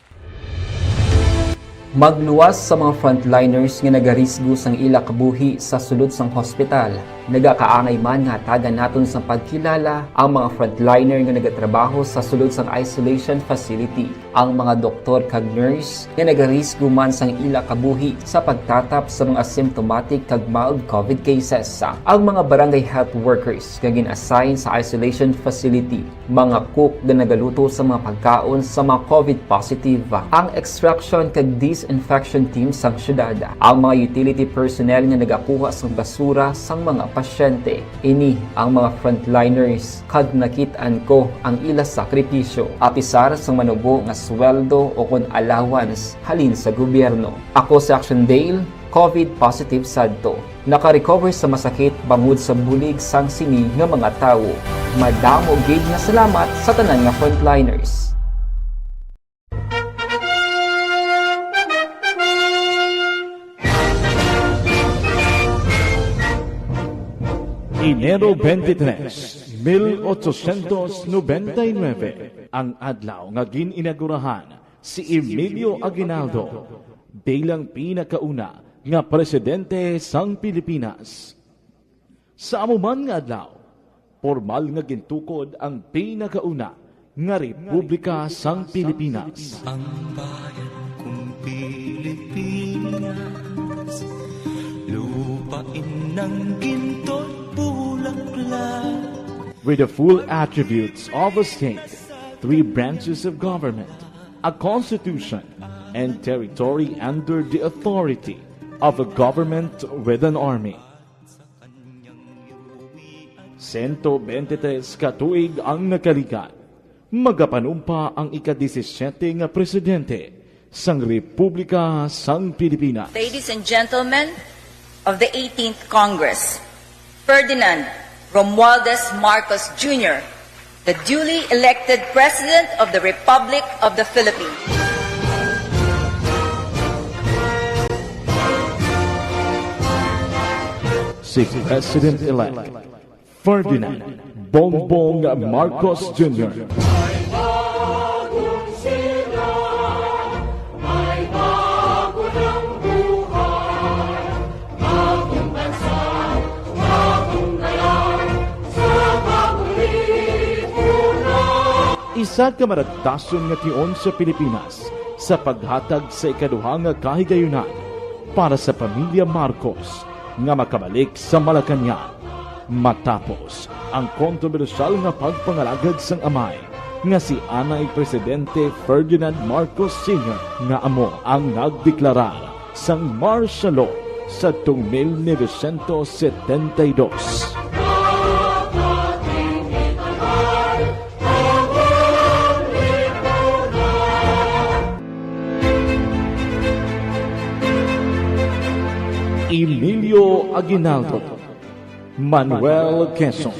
Magluwas sa mga frontliners nga nagarisgo sang ila kabuhi sa sulod sang hospital. Nagakaangay man nga tagan naton sa pagkilala ang mga frontliner nga nagatrabaho sa sulod sang isolation facility. Ang mga doktor kag nurse nga nagarisgo man sang ila kabuhi sa pagtatap sa mga asymptomatic kag mild COVID cases. Ang mga barangay health workers nga gin-assign sa isolation facility, mga cook nga nagaluto sa mga pagkaon sa mga COVID positive, ang extraction kag disinfection team sang syudad, ang mga utility personnel nga nagakuha sang basura sang mga pasyente. Ini ang mga frontliners kag nakit-an ko ang ila sakripisyo apisar sang manubo nga sweldo o kon allowance halin sa gobyerno. Ako si Action Dale, COVID positive sadto. Naka-recover sa masakit bangod sa bulig sang sini nga mga tawo. Madamo gid nga salamat sa tanan nga frontliners. Enero 23, 1899, ang adlaw nga gininagurahan si Emilio Aguinaldo bilang pinakauna nga presidente sang Pilipinas. Sa amuman nga adlaw, formal nga gintukod ang pinakauna nga Republika sang Pilipinas. Ang bayan kong Pilipinas, lupain ng ginto't bulaklak. With the full attributes of a state, 3 branches of government, a constitution, and territory under the authority of a government with an army. 123 katuig ang nakalikan, magapanumpa ang ika-17 nga presidente sang Republika sang Pilipinas. Ladies and gentlemen of the 18th Congress, Ferdinand Romualdez Marcos Jr., the duly elected President of the Republic of the Philippines. Si President-elect Ferdinand Bongbong Marcos Jr. Isa ka maragtason nga tion sa Pilipinas sa paghatag sa ikaduha nga kahigayunan para sa pamilya Marcos nga makabalik sa Malacañang matapos ang kontrobersyal nga pagpangalagad sang amay nga si Anay Presidente Ferdinand Marcos Sr. nga amo ang nagdeklarar sang martial law sa 1972. Emilio Aguinaldo, Manuel Quezon,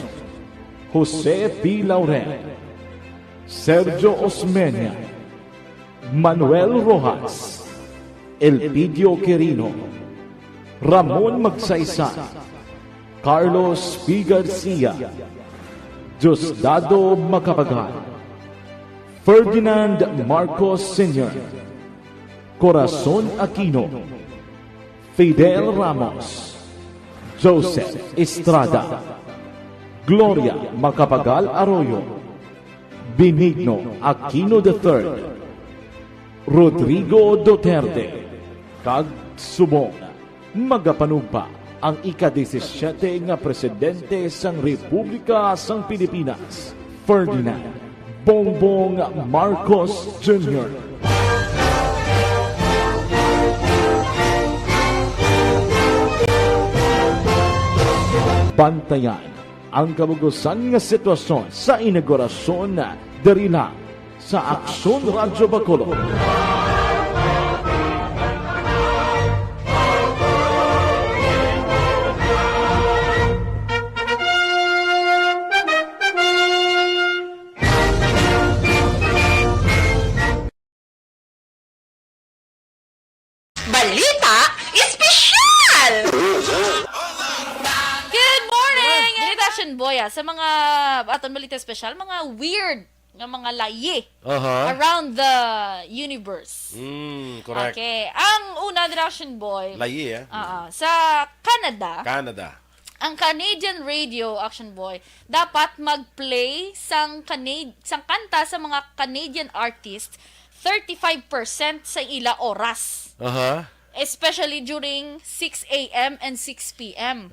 Jose P. Laurel, Sergio Osmeña, Manuel Rojas, Elpidio Quirino, Ramon Magsaysay, Carlos P. Garcia, Diosdado Macapagal, Ferdinand Marcos Sr., Corazon Aquino, Fidel Ramos, Joseph Estrada, Gloria Macapagal Arroyo, Benigno Aquino III, Rodrigo Duterte, kag subong magapanugpa ang ika-17 nga presidente sang Republika sang Pilipinas, Ferdinand Bongbong Marcos Jr. bantayan ang kabugusan nga sitwasyon sa inaugurasyon na dari lang sa Aksyon Radyo Bacolod. Balita Espesyal! Good morning! Ganito Action Boy, sa mga aton balita special, mga weird nga mga layi around the universe. Correct. Okay. Ang una, Action Boy, Layi, sa Canada, Canada. ang Canadian radio, Action Boy, dapat mag-play sang kanta sa mga Canadian artists 35% sa ila oras. Especially during 6 a.m. and 6 p.m.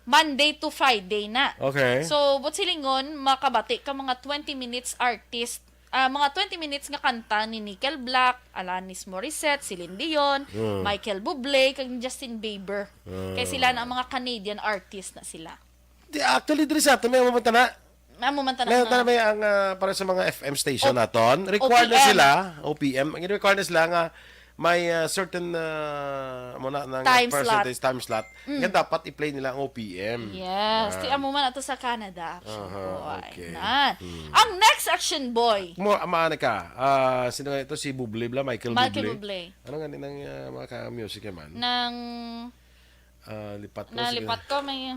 Monday to Friday na. Okay. So, but silingon, makabati ka mga 20 minutes artist, mga 20 minutes nga kanta ni Nickel Black, Alanis Morissette, Celine Dion, Michael Bublé, kag Justin Bieber. Kaya sila na ang mga Canadian artist na sila. Actually, diri sa ato, may mamanta na. Mamumanta Ngayon na. may ang para sa mga FM station naton, required na OPM. sila, OPM, ang required na sila nga may certain muna ng Time percentage time slot. Nga dapat i-play nila ang OPM. Yes. Tiyan mo man ato sa Canada, Action Boy. okay. Nan. Ang next Action Boy, Mo amaana ka. Sino nga ito si Bublé bla Michael Bublé. Ano nga ng mga music man? ng Lipat mo. nalipat ko may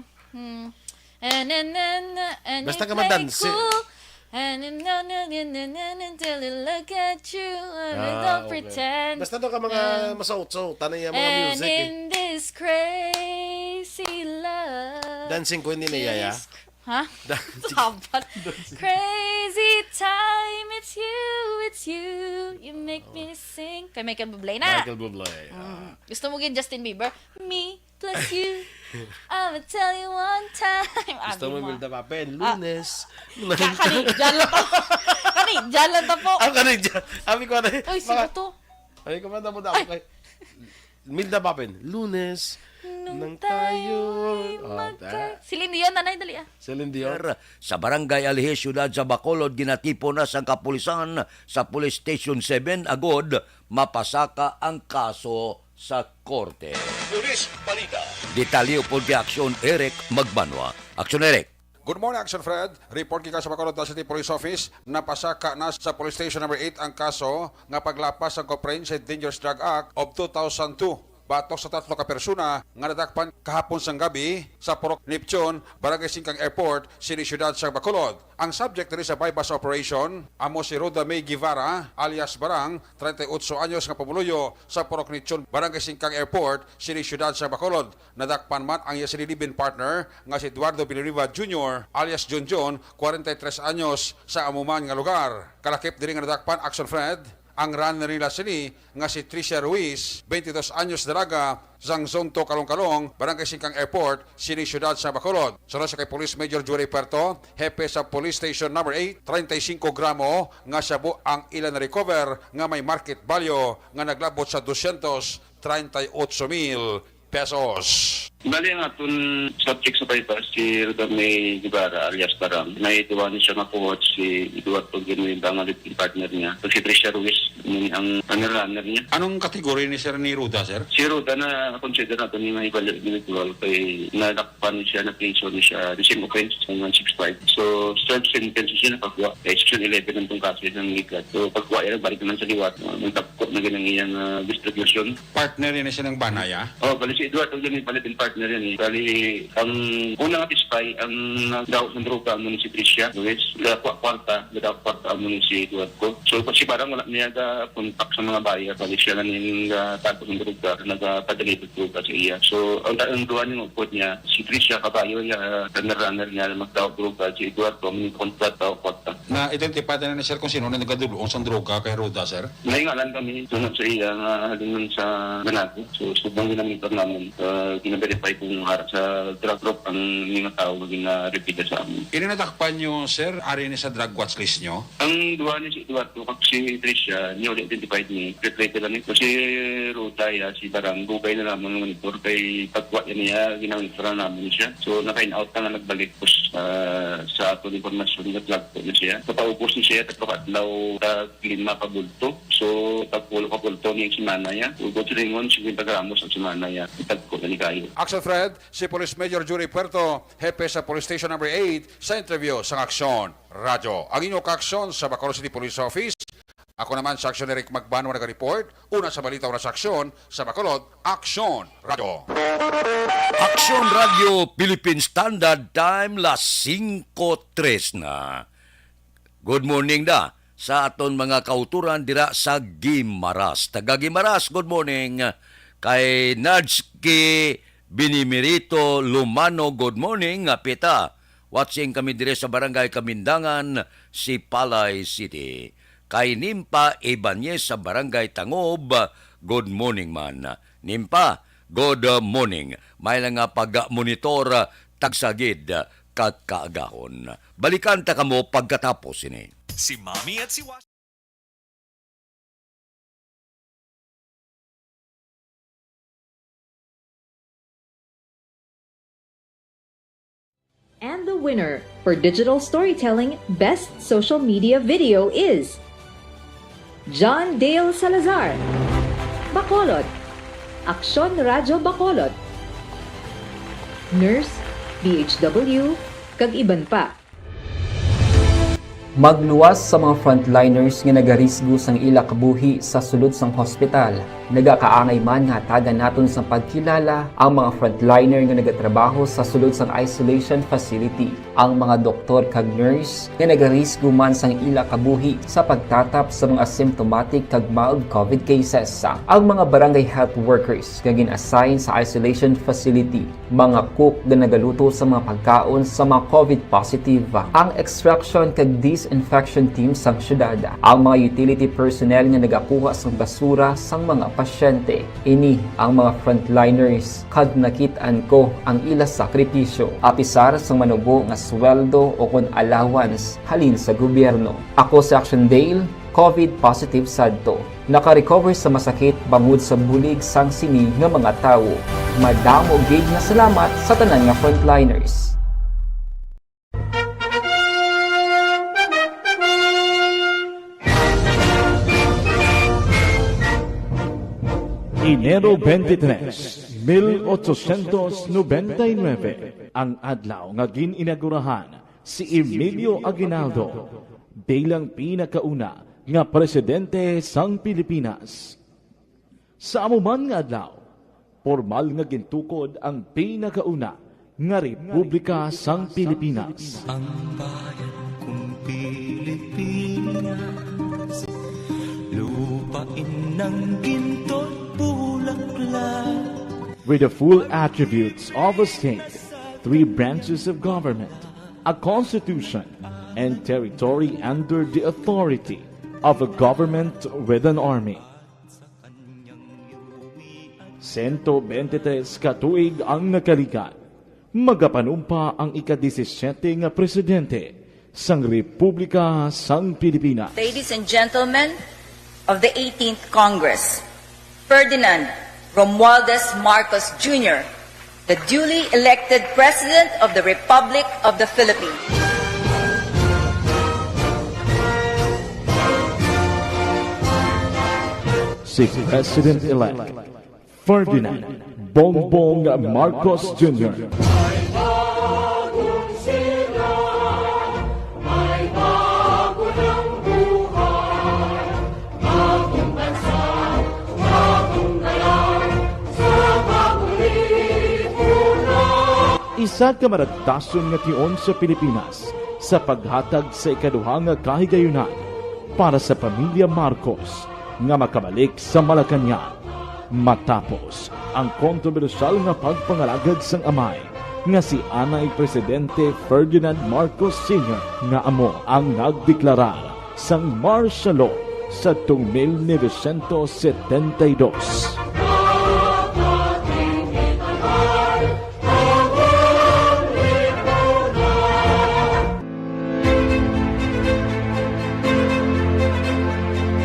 Basta ka madansi. Until I look at you and I don't pretend. Basta doon ka mga masaut-saut. Tanay yung mga And music. in this crazy love. Dancing Queen ni Yaya. Ha? Dapat. Crazy time, it's you. You make me sing. Kay Michael Bublé na. Michael Bublé. Gusto mo gin Justin Bieber? Me plus you. I'ma tell you one time. Gusto mo Milda Papen? Lunes. Kani, dyan lang to. Kani, dyan lang to po. Ang kanay dyan. Sabi ko na. Uy, sino to? Ay, kumanda mo na ako kay Milda Papen. Lunes. Nang tayo. Celine Dion, nanay, dali ah. Celine Dion. Sa Barangay Alhe, Siyudad sa Bacolod, ginatipo na sang kapulisan sa Police Station 7 agod mapasaka ang kaso sa korte. Luis Balita. Detalye po di Aksyon Eric Magbanwa. Aksyon Eric. Good morning, Action Fred. Report kita sa Bacolod City Police Office. Napasaka na sa Police Station number 8 ang kaso nga paglapas ang Comprehensive Dangerous Drug Act of 2002. Batok sa 3 ka persona nga nadakpan kahapon sang gabi sa Purok Neptune, Barangay Singkang Airport, City Ciudad sa Bacolod. Ang subject diri sa bypass operation amo si Roda May Guevara alias Barang, 38 anyos nga pamuluyo sa Purok Neptune, Barangay Singkang Airport, City Ciudad sa Bacolod. Nadakpan man ang iya sililibin partner nga si Eduardo Villarriba Jr. alias Junjun, 43 anyos sa amuman nga lugar. Kalakip diri nga nadakpan Action Fred ang runner nila sini nga si Tricia Ruiz, 22 anyos daraga, Zangzonto, Kalong-Kalong, Barangay Singkang Airport, City Ciudad sa Bacolod. Sunod sa kay Police Major Jory Perto, hepe sa Police Station number 8, 35 gramo nga sabu ang ilan recover nga may market value nga naglabot sa 238,000 pesos. Bali ang aton subject sa bypass, si Roda May Guevara alias Barang. Naituwa niya siya makuha si Eduardo Genuinda ang alipin partner niya. So, si Tricia Ruiz, ang runner niya. Anong kategory ni Sir ni Ruda, sir? Si Roda na consider natin yung mga individual kay nalakpan siya na piso niya siya the same offense sa 165. So, serve sentence siya na pagkuha. Kaya section 11 ng itong kaso ng ligat. So, pagkuha yan, balik naman sa liwat. Magtapkot na ganang iyang distribution. Partner niya siya ng Banaya? Bali si Eduardo Genuinda palitin partner yan eh. Bali, ang unang apispay, ang nagdawat ng droga mo ni si Tricia Ruiz. Kwarta mo ni si Eduardo. So, kasi parang wala niya kontak sa mga bayan. Bali siya na yung tapos ng droga, nagpadalito droga sa iya. So, ang duwa niya upot niya, si Tricia kabayo niya, runner niya na magdawat droga, si Eduardo, may kontrat o kwarta. Na-identify na ni sir kung sino na nagdudulong sa droga kay Ruda, sir? Naingalan kami sunod sa iya nga halungan sa Manako. So, subang ginamitor namin. Ginaverify kung harap sa drug group ang mga tao na gina-repeat sa amin. Ininatakpan nyo, sir, ari ni sa drug watch list nyo? Ang duwa ni si Eduardo kag si Tricia, newly identified ni Pretrate lang ito. Si Rutay, si Barang, bugay na naman ng monitor kay pagkuha niya, ginawin namin siya. So, na-find out na nagbalik po sa atong informasyon na vlog po na siya. Papaupos ni siya, tatlo-katlaw lima kabulto. So, tagpulo kabulto niya yung simana niya. Ugod sa ringon, 50 gramos ang simana niya. Itagpo na ni kayo. Action Fred, si Police Major Jury Puerto, hepe sa Police Station number 8 sa interview sa Aksyon Radyo. Ang inyong kaaksyon sa Bacolod City Police Office. Ako naman sa Aksyon Eric Magbanwa nag-report. Una sa balita, una sa aksyon sa Bacolod, Aksyon Radyo. Aksyon Radio Philippine Standard Time las 5:03 na. Good morning da sa aton mga kauturan dira sa Gimaras. Taga Gimaras, good morning. Kay Nadski Binimirito Lumano, good morning. Pita, watching kami dire sa Barangay Kamindangan, Sipalay City. Kay Nimpa Ibanez sa Barangay Tangob, good morning man. Nimpa, good morning. May lang nga pag-monitor tagsagid kaagahon. Balikan ta kamo pagkatapos ini. Si Mami at si Wash. And the winner for Digital Storytelling Best Social Media Video is John Dale Salazar, Bacolod, Aksyon Radyo Bacolod, Nurse, DHW, kag iban pa. Magluwas sa mga frontliners nga nagarisgo sang ila kabuhi sa sulod sang hospital. Nagakaangay man nga tagan naton sa pagkilala ang mga frontliner nga nagatrabaho sa sulod sang isolation facility. Ang mga doktor kag nurse nga nagarisgo man sang ila kabuhi sa pagtatap sa mga asymptomatic kag mild COVID cases. Ang mga barangay health workers nga gin-assign sa isolation facility, mga cook nga nagaluto sa mga pagkaon sa mga COVID positive. Ang extraction kag disinfection team sang syudad, ang mga utility personnel nga nagakuha sang basura sang mga pasyente. Ini ang mga frontliners kad nakit-an ko ang ila sakripisyo apisar sang manubo nga sweldo o kon allowance halin sa gobyerno. Ako si Action Dale, COVID positive sadto. Naka-recover sa masakit bangod sa bulig sang sini nga mga tawo. Madamo gid nga salamat sa tanan nga frontliners. Enero 23, 1899, ang adlaw nga gin-inagurahan si Emilio Aguinaldo bilang pinakauna nga presidente sang Pilipinas. Sa amuman nga adlaw, formal nga gintukod ang pinakauna nga Republika sang Pilipinas. Ang bayan kong Pilipinas, lupain ng ginto't bulaklak. With the full attributes of a state, 3 branches of government, a constitution, and territory under the authority of a government with an army. 123 katuig ang nakalikan, magapanumpa ang ika-17 nga presidente sang Republika sang Pilipinas. Ladies and gentlemen of the 18th Congress, Ferdinand Romualdez Marcos Jr., the duly elected President of the Republic of the Philippines. Si President-elect Ferdinand Bongbong Marcos Jr. Isa ka maragtason nga tion sa Pilipinas sa paghatag sa ikaduhang nga kahigayunan para sa pamilya Marcos nga makabalik sa Malacañang matapos ang kontrobersyal nga pagpangalagad sang amay nga si Anay Presidente Ferdinand Marcos Sr. nga amo ang nagdeklarar sang martial law sa 1972.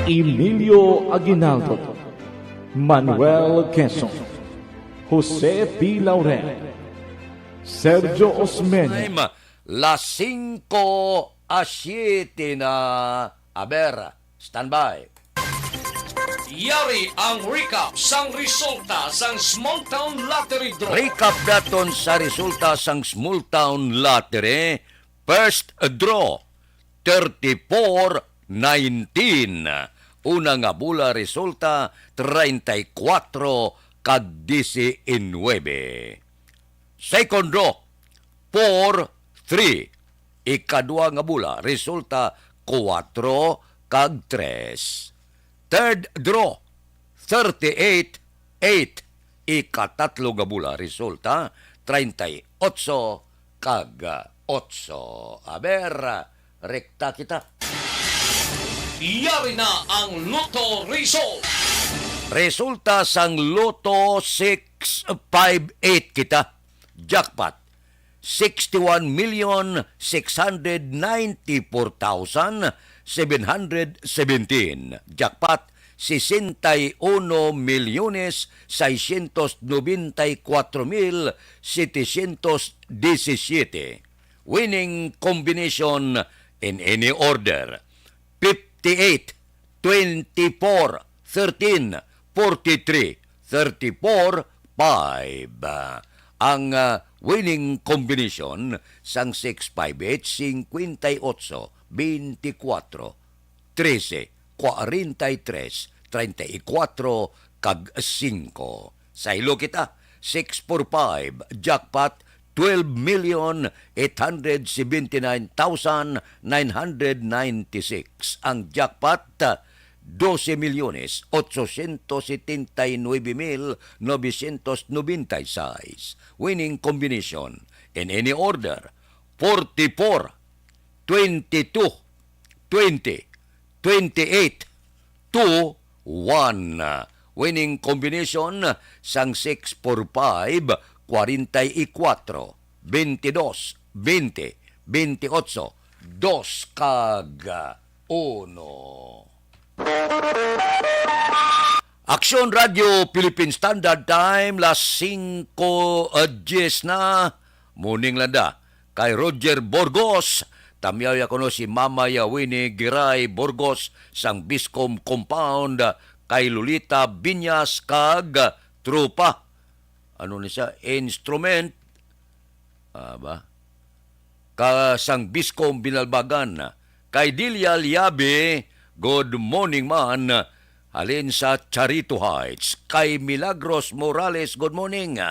Emilio Emilio Aguinaldo, Manuel Quezon, Jose P. Laurel, Sergio Osmeña, Time, las 5:07 na. Aber, standby. Yari ang recap sang resulta sang Small Town Lottery Draw. Recap daton sa resulta sang Small Town Lottery. First draw, 34-19. Una nga bula resulta, 34 kag 19. Second draw, 4-3. Ikadua nga bula, resulta 4 kag 3. Third draw, 38-8. Ikatatlo nga bula, resulta 38 kag 8. Aber, rekta kita. Yari na ang Lotto result. Resulta sang Lotto 658 kita. Jackpot 61,694,717. Jackpot 61,694,717. Winning combination in any order: 58, 24, 13, 43, 34, 5. Ang winning combination sang 658, 58, 24, 13, 43, 34, kag 5. Sa ilo kita, 645, jackpot 12,879,996. Ang jackpot, 12,879,996. Winning combination in any order: 44, 22, 20, 28, 2, 1. Winning combination sang 645, 44, 22, 20, 28, 2 kag 1. Aksyon Radio Philippine Standard Time, las 5:10 na. Muning landa kay Roger Borgos. Tamyaw ya kuno si Mama Yawini Giray Borgos sang Biscom Compound, kay Lolita Binyas kag trupa. Ano ni siya? Instrument. Sang Biscom Binalbagan. Kay Dilia Liabe, good morning man. Halin sa Charito Heights. Kay Milagros Morales, good morning.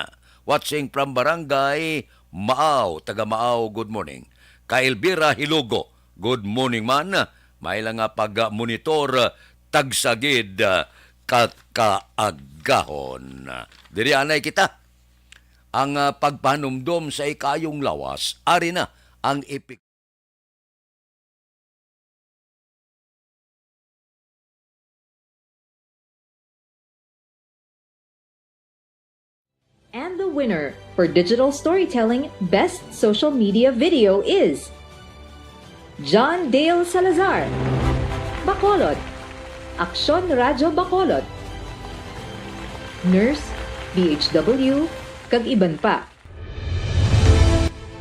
Watching from Barangay Maaw, taga Maaw, good morning. Kay Elvira Hilugo, good morning man. May lang nga pag-monitor tagsagid kakaagahon. Diri anay kita. Ang pagpanumdom sa ikayong lawas, ari na ang ipik. And the winner for Digital Storytelling Best Social Media Video is John Dale Salazar, Bacolod, Aksyon Radyo Bacolod, Nurse, DHW, kag iban pa.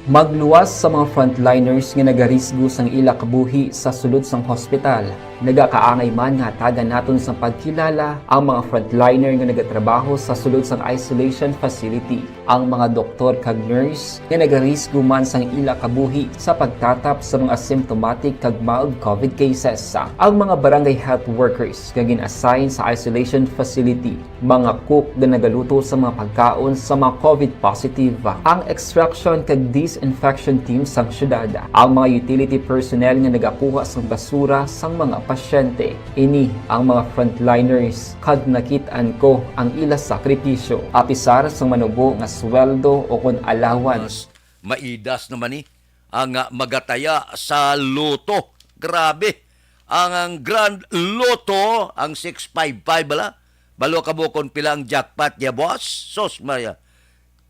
Magluwas sa mga frontliners nga nagarisgo sang ila kabuhi sa sulod sang hospital. Nagakaangay man nga tagan naton sa pagkilala ang mga frontliner nga nagatrabaho sa sulod sang isolation facility. Ang mga doktor kag nurse nga nagarisgo man sang ila kabuhi sa pagtatap sa mga symptomatic kag mild COVID cases. Ang mga barangay health workers nga gin-assign sa isolation facility, mga cook nga nagaluto sa mga pagkaon sa mga COVID positive. Ang extraction kag disinfection team sang syudad, ang mga utility personnel nga nagakuha sang basura sang mga pasyente. Ini ang mga frontliners kad nakitaan ko ang ila sakripisyo apisar sang manubo nga sweldo o kun allowance. Maidas naman ni ang magataya sa loto. Grabe. Ang Grand Loto, ang 655 bala. Balo ka bukon pilang jackpot ya boss. Sos Maria.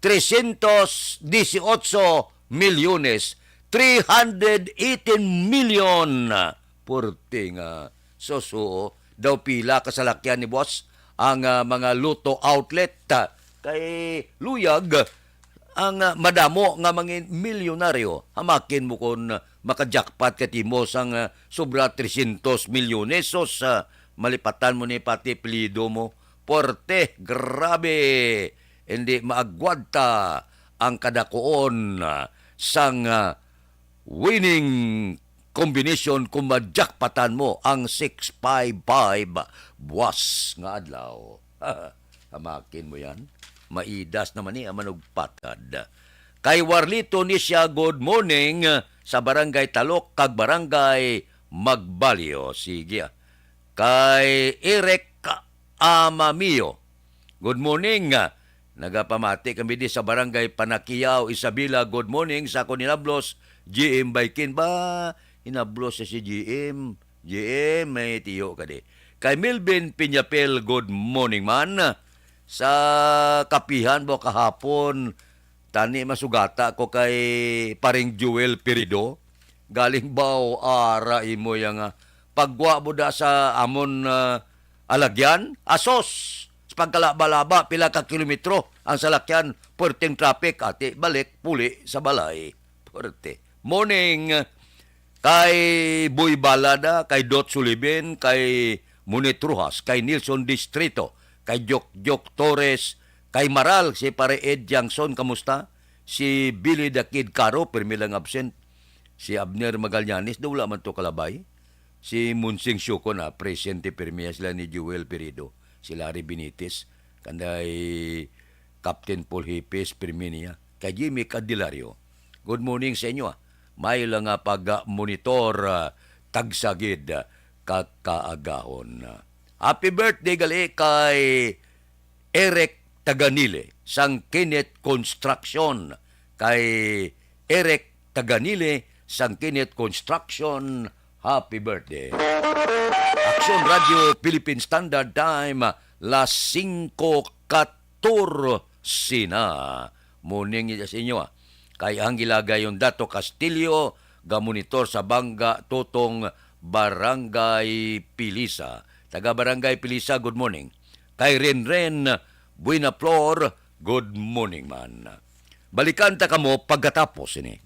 318 milyones. 318 million. Purting soso daw pila kasalakyan ni boss ang mga luto outlet. Kay luyag ang madamo nga mga milyonaryo. Hamakin mo kung makajakpat katimo sang sobra 300 milyones. Sos malipatan mo ni pati pilido mo. Porte, grabe. Hindi maagwadta ang kadakoon sang winning combination kung majakpatan mo ang 655 buwas nga adlaw. Hamakin mo yan. Maidas naman ni manugpatad. Kay Warlito ni siya, good morning sa barangay Talok kag barangay Magbalyo. Sige. Kay Eric Amamio, good morning. Nagapamati kami di sa barangay Panakiyaw, Isabela. Good morning sa ako ninablos. GM Baikin ba? Inablos si GM. GM, may tiyo ka di. Kay Milvin Piñapel, good morning man. Sa kapihan mo kahapon, tani masugata ko kay paring Joel Perido. Galing baw ara imo yang pagwa mo da sa amon alagyan, asos. Sa pagkalaba-laba, pila ka kilometro ang salakyan, puerteng traffic, ati balik, puli sa balay. Puerte. Morning, kay Boy Balada, kay Dot Sullivan, kay Munit Rujas, kay Nilson Distrito, kay Jok Torres, kay Maral, si pare Ed Jackson, kamusta? Si Billy the Kid Caro, permilang absent. Si Abner Magallanes, wala man to kalabay. Si Munsing Syuko na, presente permiya sila ni Joel Perido. Si Larry Benitez, kanday Captain Paul Hipes, permiya. Kay Jimmy Cadillario, good morning sa inyo. May lang pag-monitor tagsagid kakaagahon. Happy birthday gali kay Eric Taganile sang Kenneth Construction. Kay Eric Taganile sang Kenneth Construction, happy birthday. Action Radio Philippine Standard Time, las 5:14 na. Morning niya sa inyo. Kay ang gilagay yung Dato Castillo, gamonitor sa Bangga, Totong, Barangay Pilisa. Taga Barangay Pilisa, good morning. Kay Renren Buena Flor, good morning man. Balikan ta kamo pagkatapos ini.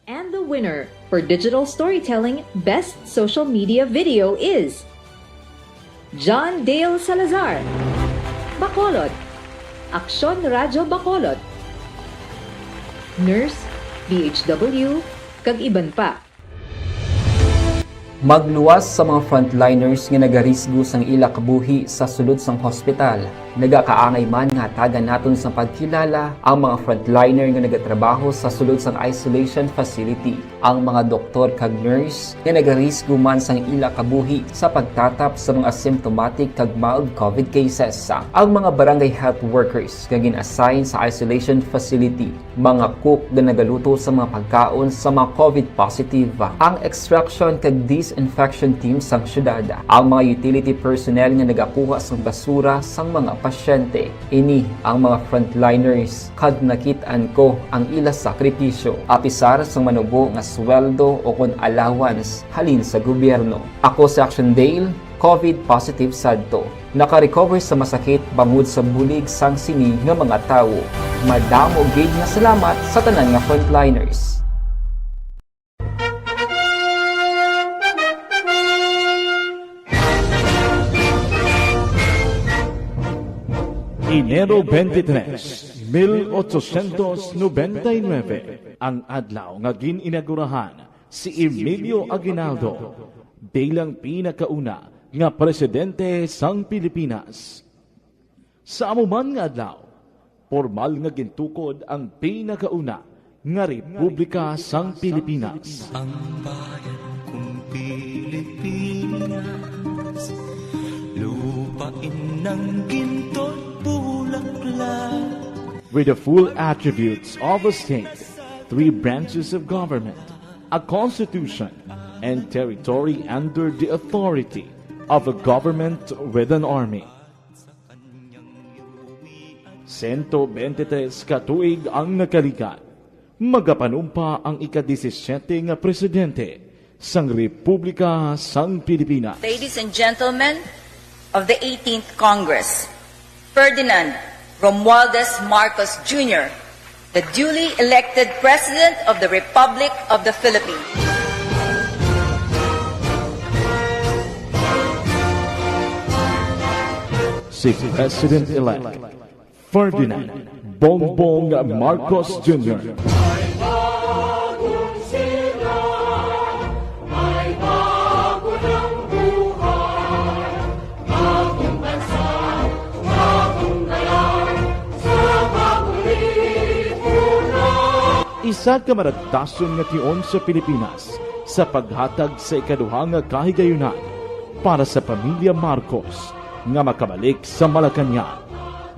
And the winner for Digital Storytelling Best Social Media Video is John Dale Salazar, Bacolod, Aksyon Radyo Bacolod, Nurse, DHW, kag iban pa. Magluwas sa mga frontliners nga nagarisgo sang ila kabuhi sa sulod sang hospital. Nagakaangay man nga tagan naton sa pagkilala ang mga frontliner nga nagatrabaho sa sulod sang isolation facility. Ang mga doktor kag nurse nga nagarisgo man sang ila kabuhi sa pagtatap sa mga asymptomatic kag mild COVID cases. Ang mga barangay health workers nga gin-assign sa isolation facility, mga cook nga nagaluto sa mga pagkaon sa mga COVID positive, ang extraction kag disinfection team sang syudad, ang mga utility personnel nga nagakuha sang basura sang mga pasyente. Ini ang mga frontliners kag nakit-an ko ang ila sakripisyo apisar sang manubo nga sweldo o kon allowance halin sa gobyerno. Ako si Action Dale, COVID positive sadto. Naka-recover sa masakit bangod sa bulig sang sini nga mga tawo. Madamo gid nga salamat sa tanan nga frontliners. Enero 23, 1899, ang adlaw nga gin-inagurahan si Emilio Aguinaldo bilang pinakauna nga presidente sang Pilipinas. Sa amuman nga adlaw, formal nga gintukod ang pinakauna nga Republika sang Pilipinas. Ang bayan kong Pilipinas, lupain ng ginto't bulaklak. With the full attributes of a state, 3 branches of government, a constitution, and territory under the authority of a government with an army. 123 katuig ang nakalikat. Magapanumpa ang ika-17 nga presidente sang Republika sang Pilipinas. Ladies and gentlemen of the 18th Congress, Ferdinand Romualdez Marcos Jr., the duly elected President of the Republic of the Philippines. Si President-elect Ferdinand Bongbong Marcos Jr. Isa ka maragtason nga tion sa Pilipinas sa paghatag sa ikaduhang nga kahigayunan para sa pamilya Marcos nga makabalik sa Malacañang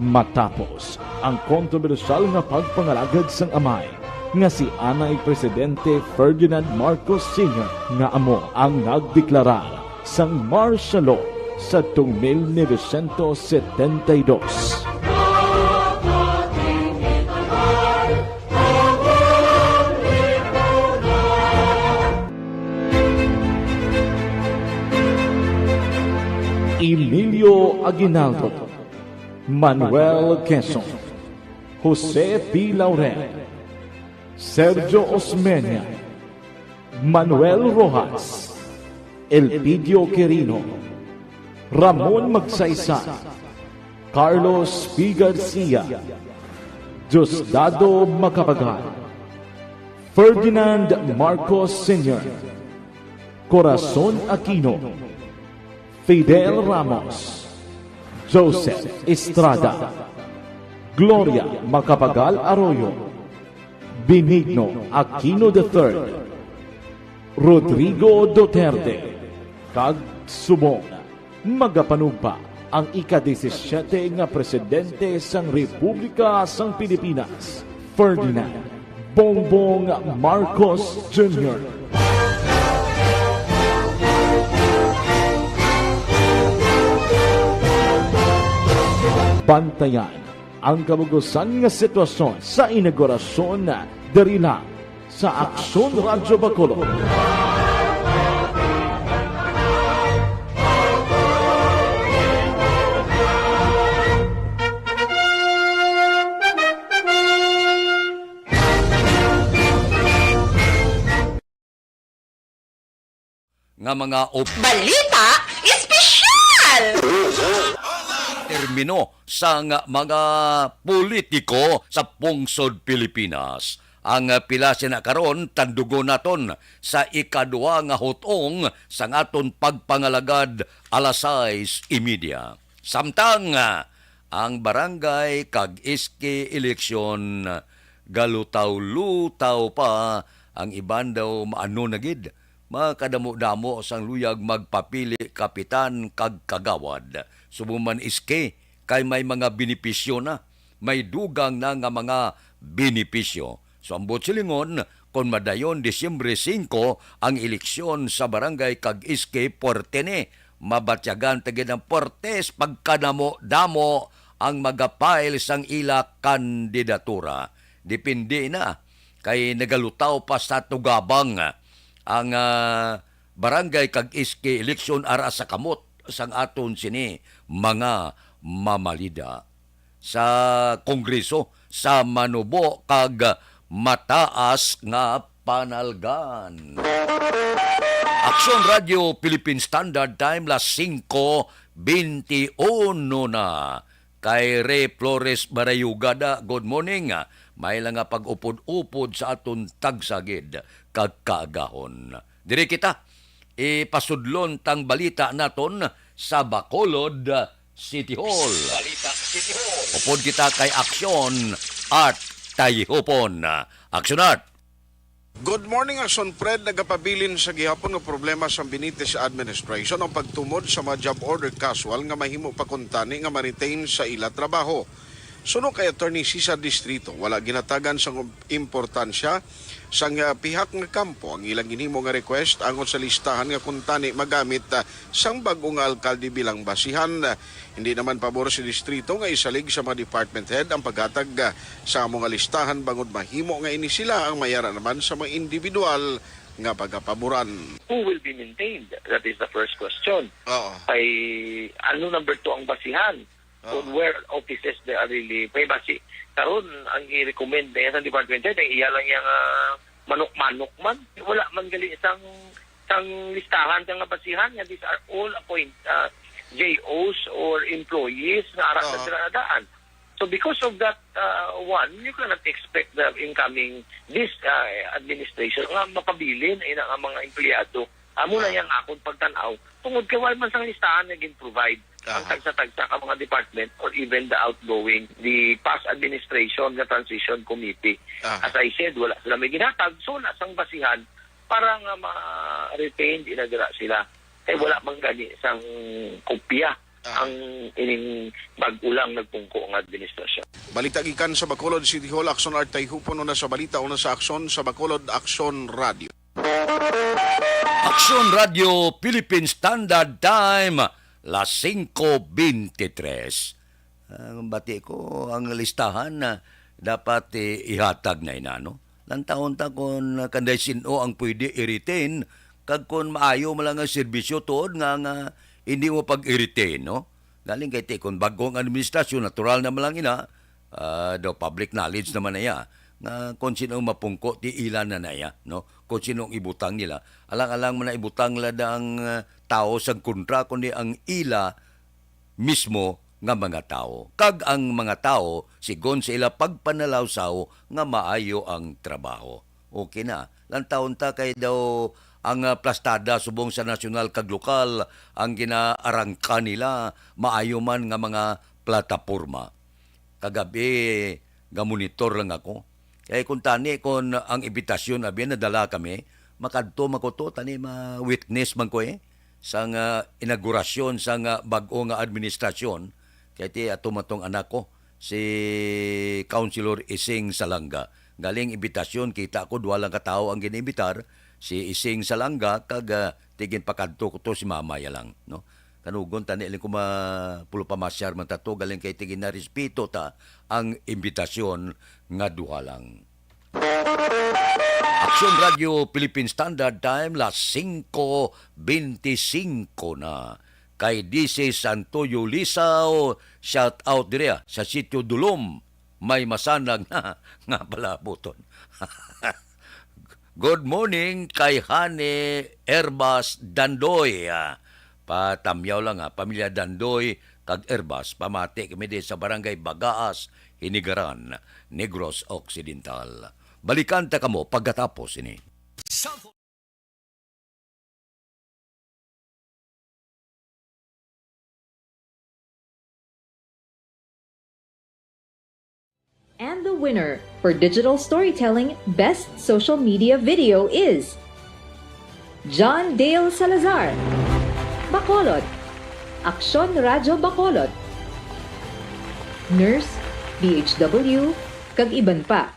matapos ang kontrobersyal nga pagpangalagad sang amay nga si Anay Presidente Ferdinand Marcos Sr. nga amo ang nagdeklarar sang martial law sa 1972. Emilio Aguinaldo, Manuel Quezon, Jose P. Laurel, Sergio Osmeña, Manuel Rojas, Elpidio Quirino, Ramon Magsaysay, Carlos P. Garcia, Diosdado Macapagal, Ferdinand Marcos Sr., Corazon Aquino, Fidel Ramos, Joseph Estrada, Gloria Macapagal Arroyo, Benigno Aquino III, Rodrigo Duterte, kag subong magapanugpa ang ika-17 nga presidente sang Republika sang Pilipinas, Ferdinand Bongbong Marcos Jr. Bantayan ang kabugusan nga sitwasyon sa inaugurasyon na dari lang sa Aksyon Radyo Bacolod. Nga mga Balita Espesyal! termino sa mga politiko sa pungsod Pilipinas. Ang pila sinakaron tandugo naton sa ikaduha nga hutong sa aton pagpangalagad alas 6:30. Samtang ang barangay kag iski eleksyon galutaw-lutaw pa ang iban daw maano na gid. Makadamo-damo sang luyag magpapili kapitan kag kagawad. Subuman iske kay may mga benepisyo na, may dugang na nga mga benepisyo. So ambot silingon, kung madayon Disyembre 5 ang eleksyon sa barangay kag iske portene, mabatyagan tagid ng portes pagkadamo-damo ang magapile sang ila kandidatura. Depende na kay nagalutaw pa sa tugabang ang barangay kag iske eleksyon ara sa kamot sang aton sini mga mamalida sa Kongreso sa manubo kag mataas nga panalgan. Aksyon Radio Philippine Standard Time las 5:21 na. Kay Ray Flores Barayugada, good morning. May lang nga pag-upod-upod sa aton tagsagid kag kaagahon. Diri kita ipasudlon tang balita naton sa Bacolod City Hall. Balita City Hall. Upod kita kay Aksyon at Tayhupon. Aksyon Art. Good morning, Aksyon Fred. Nagapabilin sa gihapon nga problema sa Benitez Administration ang pagtumod sa mga job order casual nga mahimo pakuntani nga ma-retain sa ila trabaho. Suno kay Attorney Cesar Distrito, wala ginatagan sa importansya sa pihak nga kampo ang ilang ginhimo nga request angon sa listahan nga kung tani magamit sang bag-o nga alkalde bilang basihan. Hindi naman pabor si distrito nga isalig sa mga department head ang paghatag sa mga listahan bangod mahimo nga ini sila ang mayara naman sa mga individual nga pagapaboran. Who will be maintained? That is the first question. Ay, ano number 2 ang basihan? On where offices they are really may basi. Karon ang i-recommend na sa department head ay iya lang yung manok-manok man. Wala man gali isang listahan sa nga basihan. These are all JOs or employees na arak na sila nadaan. So because of that one, you cannot expect the incoming this administration nga mapabilin ay ang mga empleyado. Amo na yang akon pagtanaw tungod kay wala man sang listahan nga gin-provide ang tagsa-tagsa ka mga department or even the outgoing, the past administration, the transition committee. As I said, wala sila may ginatag, so wala sang basihan para nga ma-retain, inadira sila. Kaya wala mang gani sang kopya ang ining bag-ulang nagpungko ang administrasyon. Balita gikan sa Bacolod City Hall, Action Art Tayhupon na sa balita una sa Action sa Bacolod Action Radio. Action Radio Philippine Standard Time, las 5:23. Ang bati ko, ang listahan na dapat ihatag na inano. Lantaon ta kung kanday sino ang pwede i-retain, kag kung maayo mo lang ang serbisyo tuod nga hindi mo pag-i-retain, no? Galing kay kung bagong administrasyon, natural naman lang ina, the public knowledge naman na ya, nga kung sinong mapungko, di ilan na naya, no? Kung sinong ibutang nila. Alang-alang mo na ibutang nila ang tao sa kontra, kundi ang ila mismo nga mga tao. Kag ang mga tao, sigon sa ila pagpanalawsaw nga maayo ang trabaho. Okay na. Lantaon ta kay daw ang plastada subong sa nasyonal kag lokal ang ginaarangka nila maayo man nga mga plataporma. Kagabi nga monitor lang ako. Kaya kung tani kon ang imbitasyon abi nadala kami makadto makoto tani ma-witness man ko sang inaugurasyon sang bag-o nga administrasyon. Kaya ti atumatong anak ko si Councilor Ising Salanga. Galing imbitasyon kita ko duwa lang katao ang ginimbitar si Ising Salanga kag tigin pakadto ko to si mamaya lang, no? Kanugon tani ko pulo pamasyar man tato galing kay tigin na respeto ta ang imbitasyon nga duha lang. Action Radio Philippine Standard Time las 5:25 na. Kay DC Santoyo Lisaw, shout out dire sa sitio Dulom. May masanag na nga pala buton. Good morning kay Hane Erbas Dandoy. Patamyaw lang pamilya Dandoy kag Erbas pamati kami din sa barangay Bagaas, Hinigaran, Negros Occidental. Balikan ta kamo pagkatapos ini. And the winner for Digital Storytelling Best Social Media Video is John Dale Salazar, Bacolod, Aksyon Radyo Bacolod, Nurse, DHW, kag iban pa.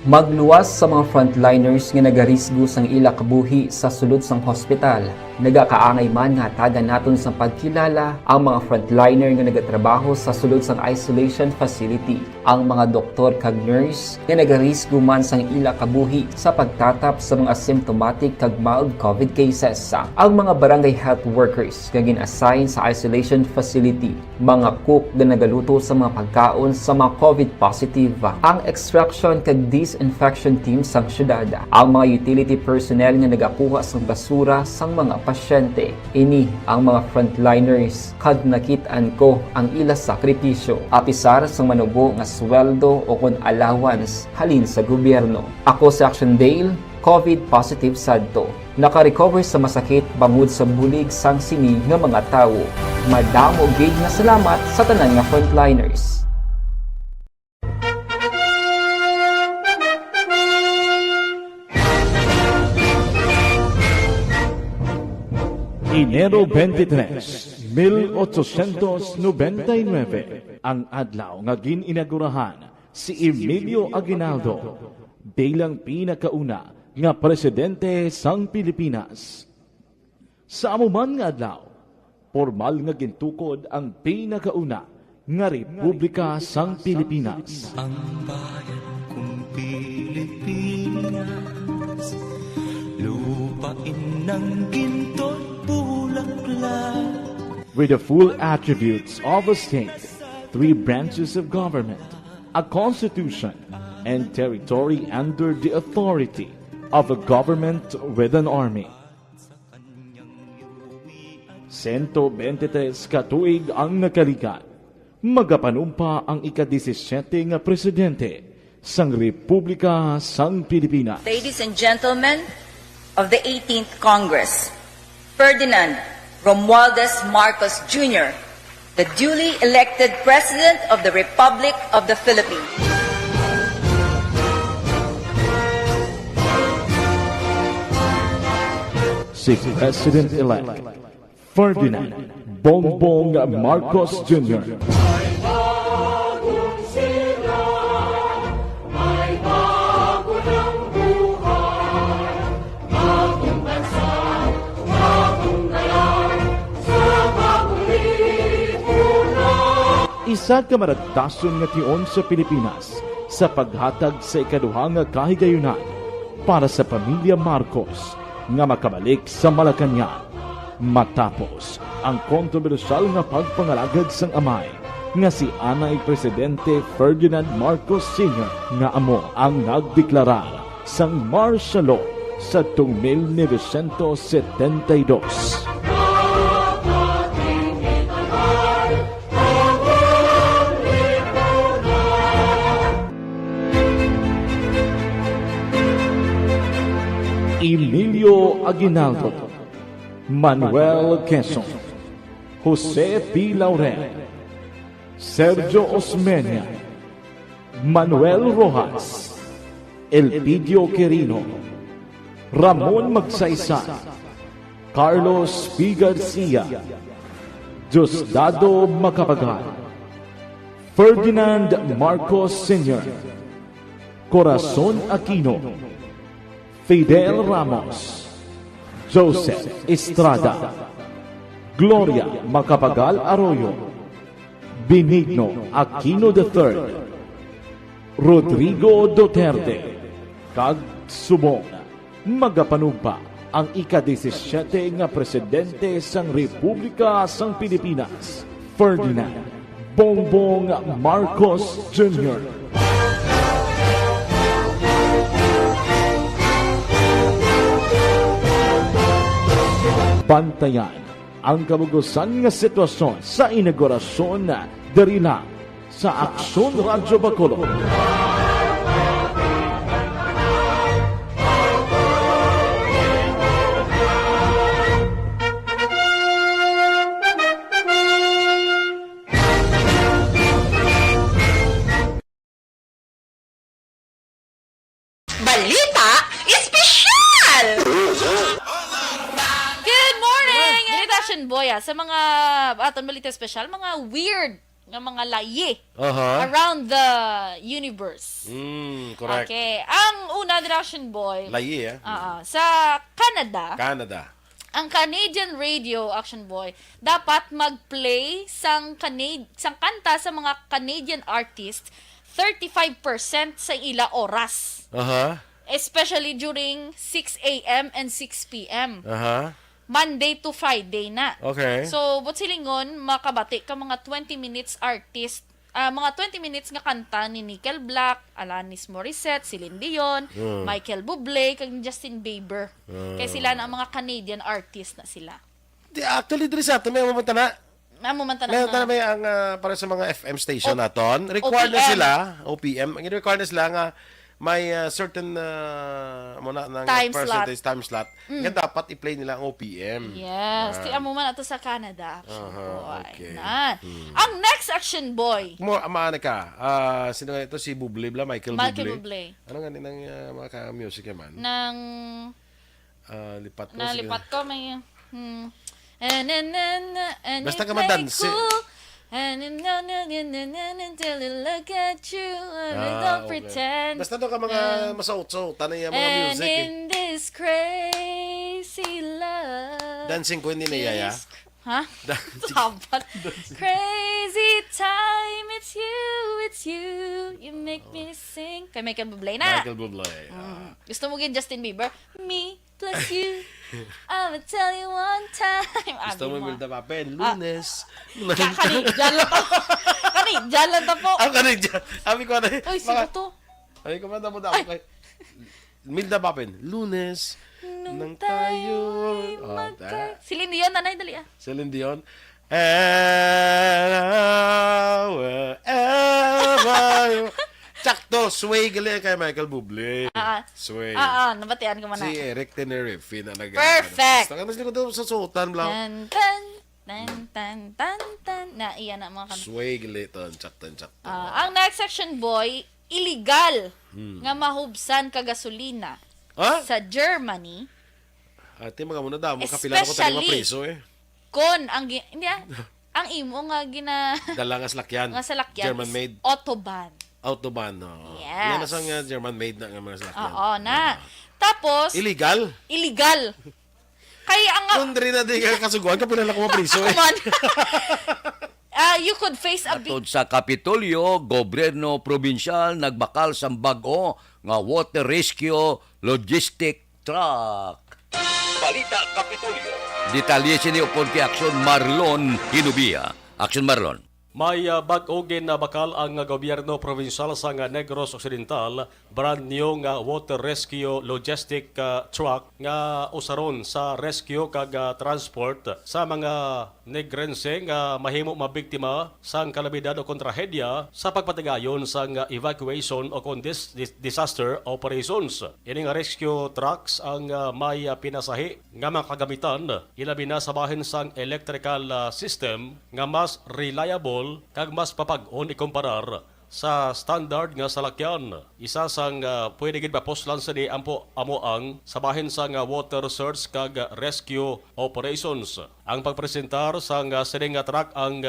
Magluwas sa mga frontliners nga nagarisgo sang ila kabuhi sa sulod sang hospital. Nagakaangay man nga tagan naton sa pagkilala ang mga frontliner nga nagatrabaho sa sulod sang isolation facility. Ang mga doktor kag nurse nga nagarisgo man sang ila kabuhi sa pagtatap sa mga asymptomatic kag mild COVID cases. Ang mga barangay health workers nga gin-assign sa isolation facility, mga cook nga nagaluto sa mga pagkaon sa mga COVID positive. Ang extraction kag disinfection team sang syudad, ang mga utility personnel nga nagakuha sang basura sang mga pasyente. Ini ang mga frontliners kad nakit-an ko ang ila sakripisyo apisar sang manubo nga sweldo o kon allowance halin sa gobyerno. Ako si Action Dale, COVID positive sadto. Naka-recover sa masakit bangod sa bulig sang sini nga mga tawo. Madamo gid na salamat sa tanan nga frontliners. Enero 23, 1899, ang adlaw nga gininaugurahan si Emilio Aguinaldo bilang pinakauna nga presidente sang Pilipinas. Sa amuman nga adlaw, formal nga gintukod ang pinakauna nga Republika sang Pilipinas. Ang bayan kong Pilipinas, lupain ng ginto't bulaklak. With the full attributes of a state, 3 branches of government, a constitution, and territory under the authority of a government with an army. 123 katuig ang nakalikan, magapanumpa ang ika-17 nga presidente sang Republika sang Pilipinas. Ladies and gentlemen of the 18th Congress, Ferdinand Romualdez Marcos Jr., the duly elected President of the Republic of the Philippines. Si President-elect Ferdinand Bongbong Marcos Jr. Isa ka maragtason nga tion sa Pilipinas sa paghatag sa ikaduhang nga kahigayunan para sa pamilya Marcos nga makabalik sa Malacañang matapos ang kontrobersyal nga pagpangalagad sang amay nga si Anay Presidente Ferdinand Marcos Sr. nga amo ang nagdeklarar sang martial law sa 1972. Emilio Aguinaldo, Manuel Quezon, Jose P. Laurel, Sergio Osmeña, Manuel Rojas, Elpidio Quirino, Ramon Magsaysay, Carlos P. Garcia, Diosdado Macapagal, Ferdinand Marcos Sr., Corazon Aquino, Fidel Ramos, Joseph Estrada, Gloria Macapagal Arroyo, Benigno Aquino III, Rodrigo Duterte, kag subong magapanugpa ang ika-17 nga presidente sang Republika sang Pilipinas, Ferdinand Bongbong Marcos Jr. Bantayan ang kabugusan nga sitwasyon sa inaugurasyon na dari lang sa Aksyon Radyo Bacolod. Balita espesyal! Good morning! Action Boya, sa mga aton balita special, mga weird nga mga layi around the universe. Correct. Okay. Ang una, Action Boy. Layi, sa Canada. Ang Canadian radio, Action Boy, dapat mag-play sang kanta sa mga Canadian artists 35% sa ila oras. Especially during 6 a.m. and 6 p.m. Monday to Friday na. Okay. So, but silingon, makabati ka mga 20 minutes artist, mga 20 minutes nga kanta ni Nickel Black, Alanis Morissette, Celine Dion, Michael Bublé, kag Justin Bieber. Kaya sila na ang mga Canadian artist na sila. Actually, diri sa ato, may mamanta na. May ang para sa mga FM station naton. Required na sila, OPM. Ang required na sila nga may certain percentage time slot. Nga dapat i-play nila ang OPM. Yes. Tiyan mo man ito sa Canada. Okay. Ang next Action Boy. Maana ka. Sino nga ito? Si Bublé, Michael Bublé. Ano nga ng mga music man? Lipat ko. May... Basta ka madansi. Until I look at you, I don't pretend. Basta doon ka mga masaut-saut, tanay yung mga music. And in this crazy love. Dancing queen ni Yaya. Ha? Sabat. Crazy time, it's you, you make me sing. Kay Michael Bublé na. Michael Bublé. Gusto mo gin Justin Bieber? Me plus you. I'ma tell you one time. Gusto mo Milda Papen, Lunes. Kani, dyan lang to. Kani, dyan lang to po. Kani, dyan. Sabi ko na. Uy, sino to? Ay, kumanda mo daw kay Milda Papen, Lunes. Nang tayo. Celine Dion, nanay, dali ah. Celine Dion. And wherever. Sakto, sway gali kay Michael Bublé. Sway. Nabatian ko man na. Si Eric Tenerife na nag. Perfect. Basta ka daw sa suotan lang. Tan. Na iyan na mga kanta. Sway gali ton, sakto. Ang next section, boy, illegal nga mahubsan ka gasolina sa Germany. Ate mga muna daw, makapila ko tayo mapriso Kon ang ang imo nga dala nga salakyan. German made. Autobahn, no. Yes. Yan na sang German made na nga mga salakyan. Oo, na. Tapos Illegal. Kaya ang Kundri na di ka kasuguan, kapila ko mapriso you could face a Atod sa Kapitolyo, gobyerno probinsyal nagbakal sa bag-o nga water rescue logistic truck. Balita Kapitolyo. Detalye sini upon kay Aksyon Marlon Hinubia. Aksyon Marlon. May bag-o na bakal ang gobyerno provincial sa Negros Occidental, brand new nga water rescue logistic truck nga usaron sa rescue kag transport sa mga negrense nga mahimo mabiktima sa kalamidad o kontrahedya sa pagpatigayon sa evacuation o disaster operations. Ini nga rescue trucks ang may pinasahi nga makagamitan ilabi na sa bahin sang electrical system nga mas reliable kag mas papag-on ikumparar sa standard nga salakyan. Isa sang pwede gid mapuslan sa di amo ang sabahin sang water search kag rescue operations. Ang pagpresentar sang sining truck ang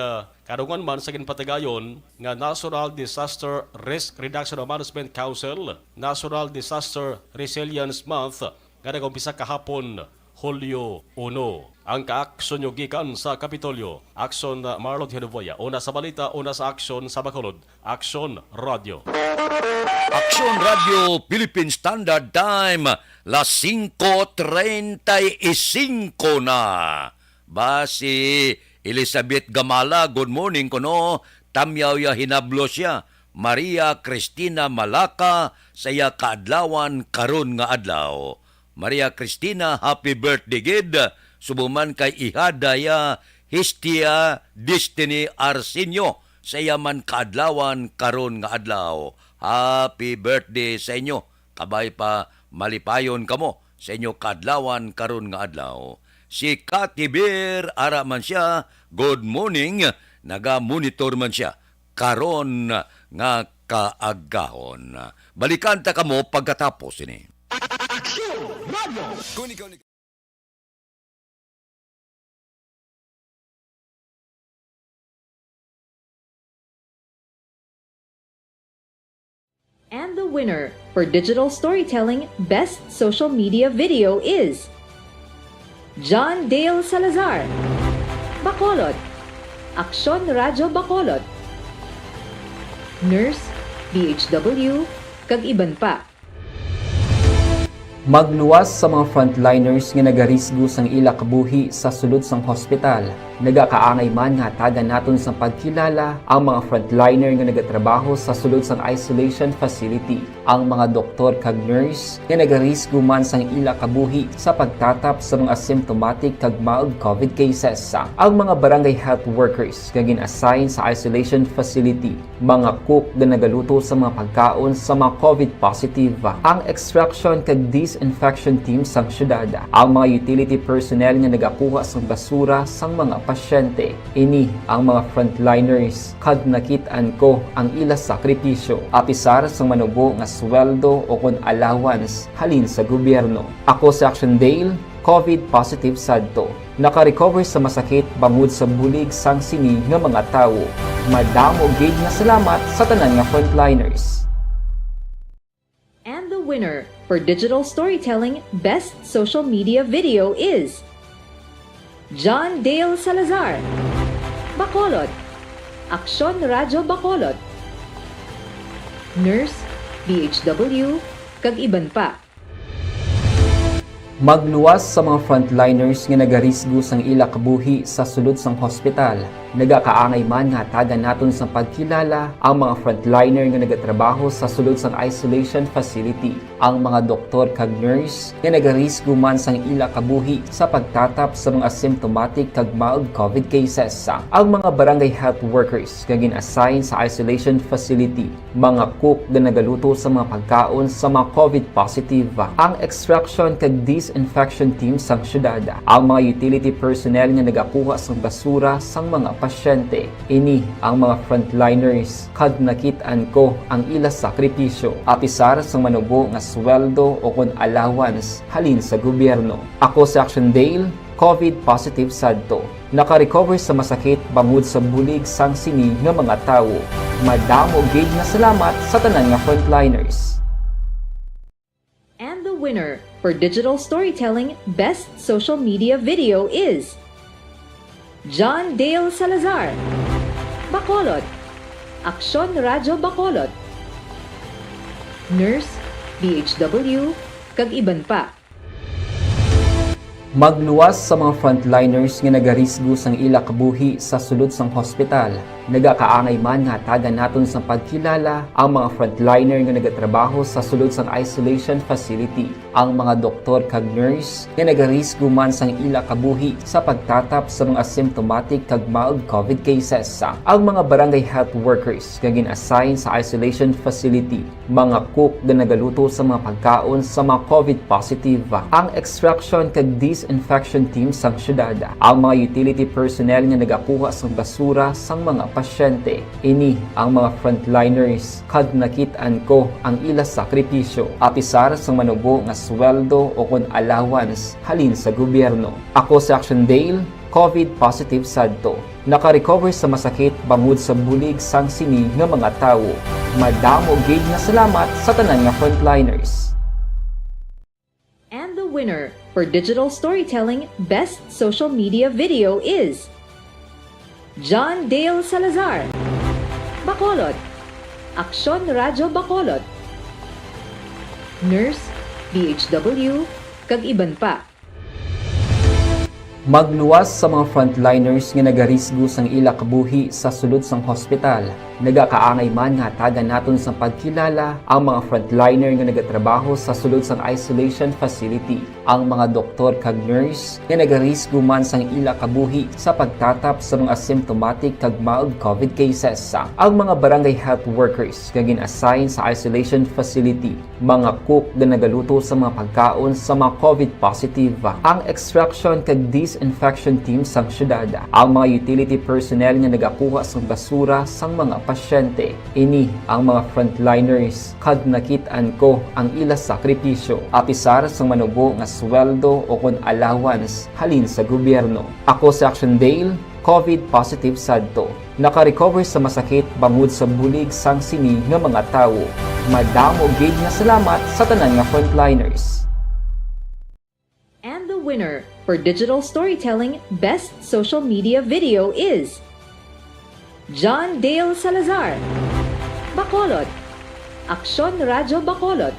kadungan man sa ginpatigayon nga National Disaster Risk Reduction and Management Council, National Disaster Resilience Month nga nag-umpisa kahapon Hulyo 1. Ang kaaksyon yung gikan sa Kapitolyo. Aksyon Marlon Hinuboya. Una sa balita, una sa aksyon sa Bacolod. Aksyon Radio. Aksyon Radio Philippine Standard Time. Las 5:35 na. Basi Elizabeth Gamala, good morning kuno. Tamyaw ya hinablo siya. Maria Cristina Malaka, saya kaadlawan karon nga adlaw. Maria Cristina, happy birthday gid. Subuman kay ihadaya Histia Destiny Arsenio sa yaman kaadlawan karon nga adlaw. Happy birthday sa inyo. Kabay pa malipayon kamo sa inyo kaadlawan karon nga adlaw. Si Katibir ara man siya, good morning, naga-monitor man siya karon nga kaagahon. Balikan ta kamo pagkatapos ini. And the winner for Digital Storytelling Best Social Media Video is John Dale Salazar, Bacolod, Aksyon Radio Bacolod, Nurse, DHW, kag iban pa. Magluwas sa mga frontliners nga nagarisgo sang ila kabuhi sa sulod sang hospital. Nagakaangay man nga tagan naton sa pagkilala ang mga frontliner nga nagatrabaho sa sulod sang isolation facility. Ang mga doktor kag nurse nga nagarisgo man sang ila kabuhi sa pagtatap sa mga asymptomatic kag mild COVID cases. Ang mga barangay health workers nga gin-assign sa isolation facility, mga cook nga nagaluto sa mga pagkaon sa mga COVID positive. Ang extraction kag disinfection team sang syudad, ang mga utility personnel nga nagakuha sang basura sang mga pasyente. Ini ang mga frontliners kag nakitaan ko ang ila sakripisyo apisar sang manubo nga sweldo o kon allowance halin sa gobyerno. Ako si Action Dale, COVID positive sadto. Naka-recover sa masakit bangod sa bulig sang sini nga mga tawo. Madamo gid nga salamat sa tanan nga frontliners. And the winner for Digital Storytelling Best Social Media Video is John Dale Salazar, Bacolod, Aksyon Radyo Bacolod, Nurse, DHW, kag iban pa. Magluwas sa mga frontliners nga nagarisgo sang ila kabuhi sa sulod sang hospital. Nagakaangay man nga tagan naton sa pagkilala ang mga frontliner nga nagatrabaho sa sulod sang isolation facility. Ang mga doktor kag nurse nga nagarisgo man sang ila kabuhi sa pagtatap sa mga symptomatic kag mild COVID cases. Ang mga barangay health workers nga gin-assign sa isolation facility, mga cook nga nagaluto sa mga pagkaon sa mga COVID positive, ang extraction kag disinfection team sang syudad, ang mga utility personnel nga nagakuha sang basura sang mga pasyente. Ini ang mga frontliners kad nakit-an ko ang ila sakripisyo apisar sang manubo nga sweldo o kon allowance halin sa gobyerno. Ako si Action Dale, COVID positive sadto. Naka-recover sa masakit bangod sa bulig sang sini nga mga tawo. Madamo gid nga salamat sa tanan nga frontliners. And the winner for Digital Storytelling Best Social Media Video is John Dale Salazar, Bacolod, Aksyon Radyo Bacolod, Nurse, DHW, kag iban pa. Magluwas sa mga frontliners nga nagarisgo sang ila kabuhi sa sulod sang hospital. Nagakaangay man nga tagan naton sa pagkilala ang mga frontliner nga nagatrabaho sa sulod sang isolation facility. Ang mga doktor kag nurse nga nagarisgo man sang ila kabuhi sa pagtatap sa mga symptomatic kag mild COVID cases. Ang mga barangay health workers nga gin-assign sa isolation facility, mga cook nga nagaluto sa mga pagkaon sa mga COVID positive, ang extraction kag disinfection team sang syudad, ang mga utility personnel nga nagakuha sang basura sang mga pasyente. Ini ang mga frontliners kad nakit-an ko ang ila sakripisyo apisar sang manubo nga sweldo o kon allowance halin sa gobyerno. Ako si Action Dale, COVID positive sadto. Naka-recover sa masakit bangod sa bulig sang sini nga mga tawo. Madamo gid nga salamat sa tanan nga frontliners. And the winner for Digital Storytelling Best Social Media Video is John Dale Salazar, Bacolod, Aksyon Radyo Bacolod, Nurse, DHW, kag iban pa. Magluwas sa mga frontliners nga nagarisgo sang ila kabuhi sa sulod sang hospital. Nagakaangay man nga tagan naton sa pagkilala ang mga frontliner nga nagatrabaho sa sulod sang isolation facility, ang mga doktor kag nurse nga nagarisgo man sang ila kabuhi sa pagtatap sa mga symptomatic kag mild COVID cases. Ang mga barangay health workers nga gin-assign sa isolation facility, mga cook nga nagaluto sa mga pagkaon sa mga COVID positive, ang extraction kag disinfection team sang syudad, ang mga utility personnel nga nagakuha sang basura sang mga pasyente. Ini ang mga frontliners kad nakit-an ko ang ila sakripisyo apisar sang manubo nga sweldo o kon allowance halin sa gobyerno. Ako si Action Dale, COVID positive sadto. Naka-recover sa masakit bangod sa bulig sang sini nga mga tawo. Madamo gid nga salamat sa tanan nga frontliners. And the winner for Digital Storytelling Best Social Media Video is John Dale Salazar, Bacolod, Aksyon Radyo Bacolod,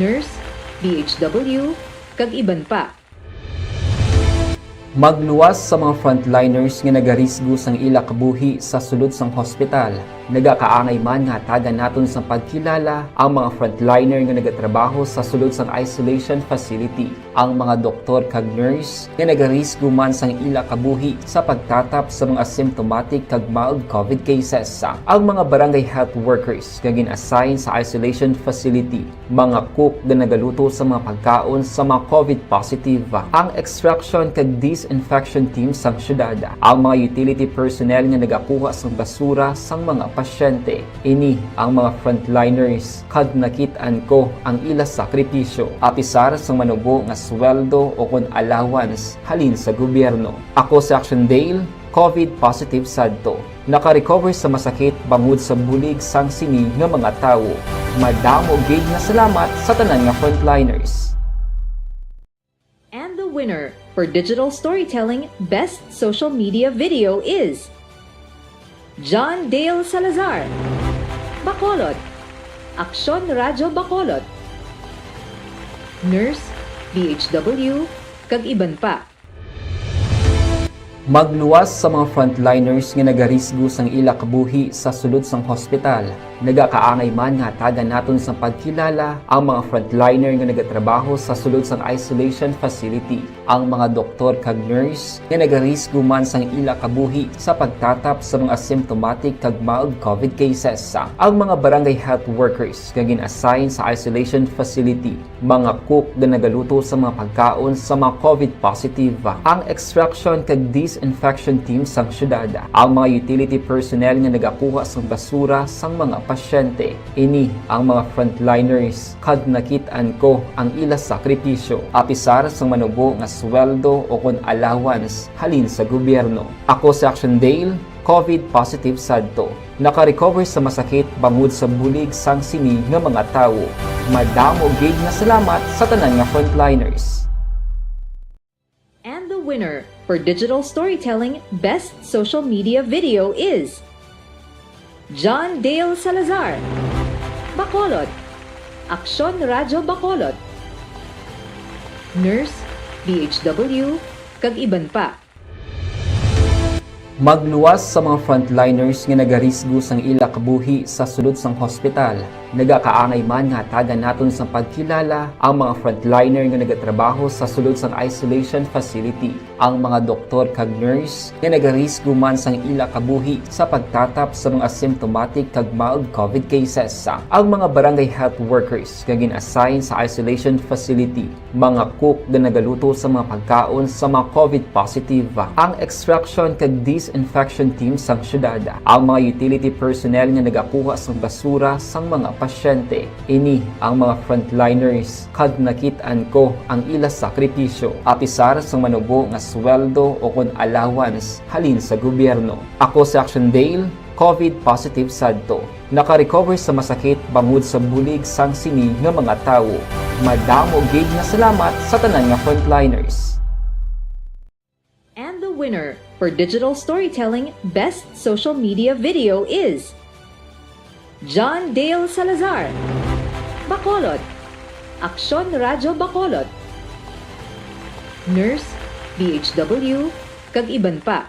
Nurse, DHW, kag iban pa. Magluwas sa mga frontliners nga nagarisgo sang ila kabuhi sa sulod sang hospital. Nagakaangay man nga tagan naton sa pagkilala ang mga frontliner nga nagatrabaho sa sulod sang isolation facility, ang mga doktor kag nurse nga nagarisgo man sang ila kabuhi sa pagtatap sa mga symptomatic kag mild COVID cases. Ang mga barangay health workers nga gin-assign sa isolation facility, mga cook nga nagaluto sa mga pagkaon sa mga COVID positive, ang extraction kag disinfection team sang syudad, ang mga utility personnel nga nagakuha sang basura sang mga pasyente. Ini ang mga frontliners kag nakit-an ko ang ila sakripisyo apisar sa manubo nga sweldo o kun allowance halin sa gobyerno. Ako si Action Dale, COVID positive sadto. Naka-recover sa masakit bangod sa bulig sang sini nga mga tawo. Madamo gig na salamat sa tanan nga frontliners. And the winner for Digital Storytelling Best Social Media Video is John Dale Salazar, Bacolod, Aksyon Radyo Bacolod, Nurse, DHW, kag iban pa. Magluwas sa mga frontliners nga nagarisgo sang ila kabuhi sa sulod sang hospital. Nagakaangay man nga tagan naton sa pagkilala ang mga frontliner nga nagatrabaho sa sulod sang isolation facility. Ang mga doktor kag nurse nga nagarisgo man sang ila kabuhi sa pagtatap sa mga symptomatic kag mild COVID cases. Ang mga barangay health workers nga gin-assign sa isolation facility, mga cook nga nagaluto sa mga pagkaon sa mga COVID positive, ang extraction kag disinfection team sang syudad, ang mga utility personnel nga nagakuha sang basura sang mga pasyente. Ini ang mga frontliners kag nakit-an ko ang ila sakripisyo apisar sang manubo nga sweldo o kun allowance halin sa gobyerno. Ako si Action Dale, COVID positive sadto. Naka-recover sa masakit bangod sa bulig sang sini nga mga tawo. Madamo gig na salamat sa tanan nga frontliners. And the winner for Digital Storytelling Best Social Media Video is John Dale Salazar, Bacolod, Aksyon Radyo Bacolod, Nurse, DHW, kag iban pa. Magluwas sa mga frontliners nga nagarisgo sang ila kabuhi sa sulod sang hospital. Nagakaangay man nga tagan naton sa pagkilala ang mga frontliner nga nagatrabaho sa sulod sang isolation facility. Ang mga doktor kag nurse nga nagarisgo man sang ila kabuhi sa pagtatap sa mga symptomatic kag mild COVID cases. Ang mga barangay health workers nga gin-assign sa isolation facility, mga cook nga nagaluto sa mga pagkaon sa mga COVID positive, ang extraction kag disinfection team sang syudad, ang mga utility personnel nga nagakuha sang basura sang mga pasyente. Ini ang mga frontliners kag nakit-an ko ang ila sakripisyo apisar sang manubo nga sweldo o kun allowance halin sa gobyerno. Ako si Action Dale, COVID positive sadto. Naka-recover sa masakit bangod sa bulig sang sini nga mga tawo. Madamo gig na salamat sa tanan nga frontliners. And the winner for Digital Storytelling Best Social Media Video is John Dale Salazar, Bacolod, Aksyon Radyo Bacolod, Nurse, DHW, kag iban pa.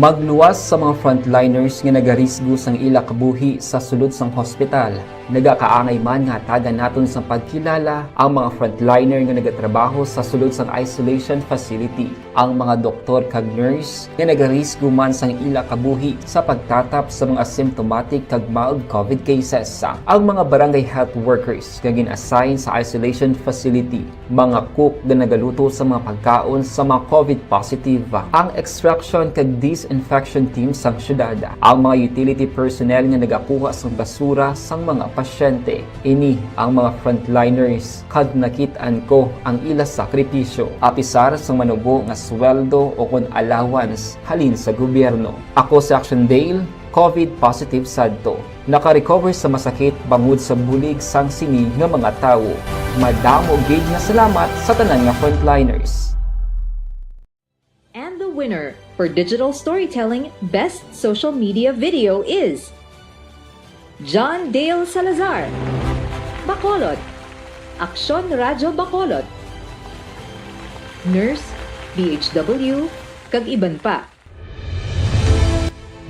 Magluwas sa mga frontliners nga nagarisgo sang ila kabuhi sa sulod sang hospital. Nagakaangay man nga tagan naton sa pagkilala ang mga frontliner nga nagatrabaho sa sulod sang isolation facility. Ang mga doktor kag nurse nga nagarisgo man sang ila kabuhi sa pagtatap sa mga symptomatic kag mild COVID cases. Ang mga barangay health workers nga gin-assign sa isolation facility, mga cook nga nagaluto sa mga pagkaon sa mga COVID positive, ang extraction kag disinfection team sang syudad, ang mga utility personnel nga nagakuha sang basura sang mga pasyente. Ini ang mga frontliners kag nakit-an ko ang ila sakripisyo apisar sang manubo nga sweldo o kun allowance halin sa gobyerno. Ako si Action Dale, COVID positive sadto. Naka-recover sa masakit bangod sa bulig sang sini nga mga tawo. Madamo gig na salamat sa tanan nga frontliners. And the winner for Digital Storytelling Best Social Media Video is John Dale Salazar, Bacolod, Aksyon Radyo Bacolod, Nurse, DHW, kag iban pa.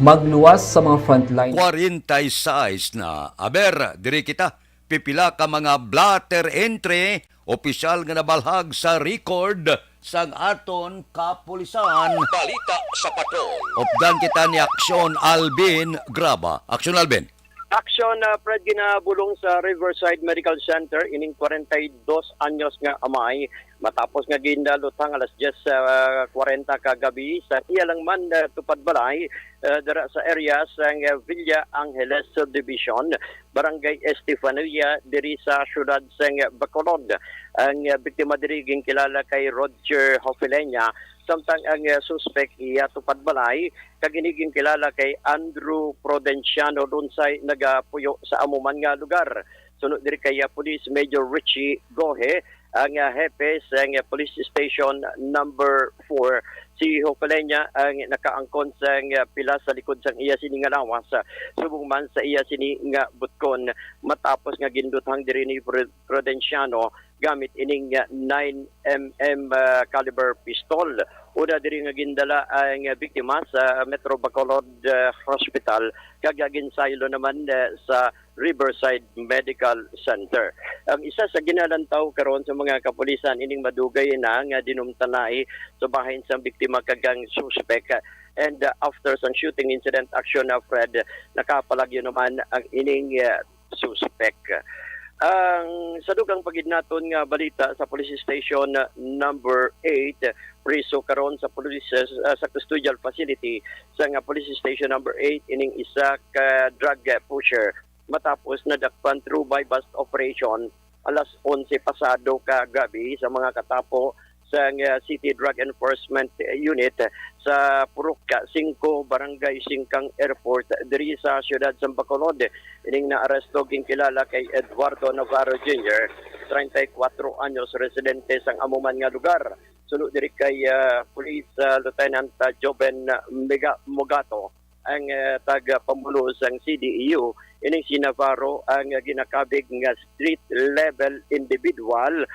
Magluwas sa mga frontline 46 na aber diri kita pipila ka mga blatter entry opisyal nga nabalhag sa record sang aton kapulisan. Balita sa patrol. Opdan kita ni Aksyon Alvin Graba. Aksyon Alvin. Aksyon na Fred ginabulong sa Riverside Medical Center ining 42 anyos nga amay matapos nga ginalutang alas 10:40 kagabi sa iyalang man tupad balay dara sa area sa Villa Angeles Subdivision, Barangay Estefania diri sa syudad sa Bacolod. Ang biktima diri kilala kay Roger Hofilenya, samtang ang suspect iya tupad balay kaginiging kilala kay Andrew Prudenciano dun sa nagapuyo sa amuman nga lugar. Sunod diri kay Police Major Richie Gohe, ang hepe sa Police Station number 4. Si Hopelenya ang nakaangkon sa pila sa likod sang iya sini nga lawas, subong man sa iya sini nga butkon matapos nga gindutang diri ni Prudenciano gamit ining 9mm caliber pistol. Una diri nga gindala ang biktima sa Metro Bacolod Hospital, kagagin saylo naman sa Riverside Medical Center. Ang isa sa ginalantaw karon sa mga kapulisan ining madugay na nga dinumtanay sa bahin sa biktima kagang suspect. And after some shooting incident action na Fred, nakapalagyo naman ang ining suspect. Ang sadugang pagidnaton nga balita sa Police Station number 8, priso karon sa police sa custodial facility sa nga Police Station number 8 ining isa ka drug pusher matapos nadakpan through by bust operation alas 11 pasado kagabi sa mga katapo sa City Drug Enforcement Unit sa Purok 5 Barangay Singkang Airport diri sa siyudad sa Bacolod. Ining naaresto ginkilala kay Eduardo Navarro Jr., 34 anyos, residente sang amuman nga lugar. Sunod diri kay Police Lieutenant Joven Mogato, ang taga-pamulo sang CDEU. Ining si Navarro ang ginakabig nga street level individual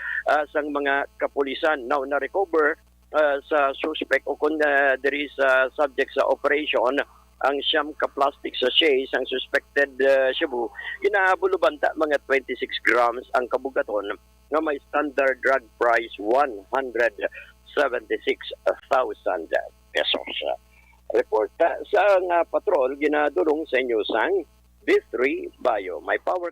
sang mga kapulisan. Now na-recover sa suspect o kung diri sa subject sa operation ang siyam ka plastic sachets ang suspected shabu. Ginahabulubanta mga 26 grams ang kabugaton nga may standard drug price 176,000 pesos. Report sa nga patrol ginadulong sa inyo sang B3 Bio. My power.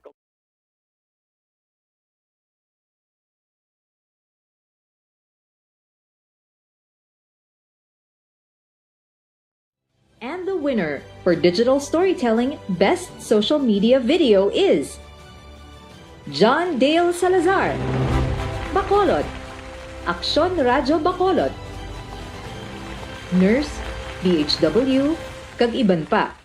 And the winner for Digital Storytelling Best Social Media Video is John Dale Salazar, Bacolod, Aksyon Radyo Bacolod, Nurse, DHW, kag iban pa.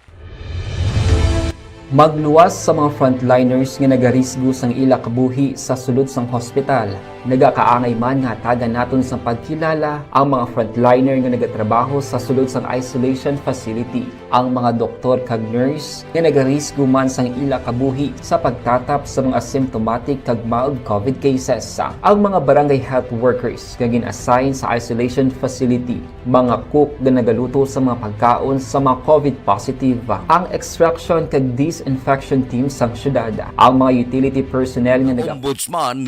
Magluwas sa mga frontliners nga nagarisgo sang ila kabuhi sa sulod sang hospital. Nagakaangay man nga tagan naton sa pagkilala ang mga frontliner nga nagatrabaho sa sulod sang isolation facility. Ang mga doktor kag nurse nga nagarisgo man sang ila kabuhi sa pagtatap sa mga symptomatic kag mild COVID cases. Ang mga barangay health workers nga gin-assign sa isolation facility, mga cook nga nagaluto sa mga pagkaon sa mga COVID positive, ang extraction kag disinfection team sang syudad, ang mga utility personnel nga Ombudsman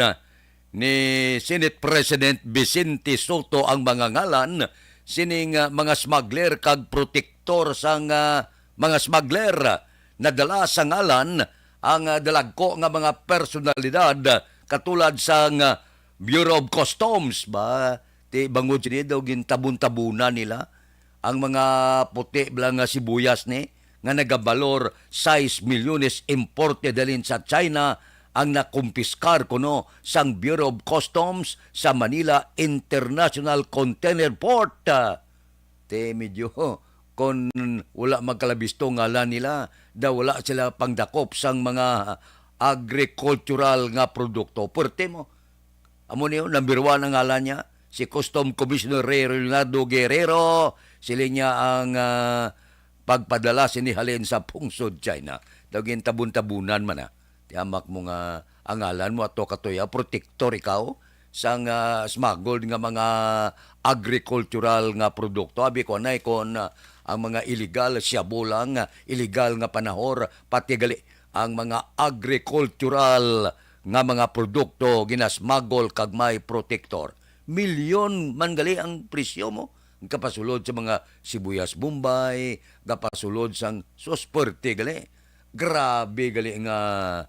ni Senate President Vicente Soto ang mga ngalan sining mga smuggler kag protektor sang mga smuggler. Nadala sa ngalan ang dalagko nga mga personalidad katulad sang Bureau of Customs ba ti bangod sini daw gintabun-tabunan nila ang mga puti blang sibuyas ni nga nagabalor 6 milyones imported dalin sa China ang nakumpiskar kuno sang Bureau of Customs sa Manila International Container Port. Te medyo kon wala magkalabisto ngalan nila, daw wala sila pangdakop sang mga agricultural nga produkto. Pwerte mo. Amo niyo, number 1 ang ngalan niya, si Custom Commissioner Leonardo Guerrero, sila niya ang pagpadala sinihalin sa pungsod China. Daw gintabun-tabunan man na. Tiamak mo nga ang ngalan mo ato katoya, protektor ikaw sang smuggled nga mga agricultural nga produkto. Abi ko na ikon ang mga illegal shabu lang, illegal nga panahor, pati gali ang mga agricultural nga mga produkto ginasmuggle kag may protektor. Milyon man gali ang presyo mo. Kapasulod sa mga sibuyas Bombay, kapasulod sang sosperte gali. Grabe gali nga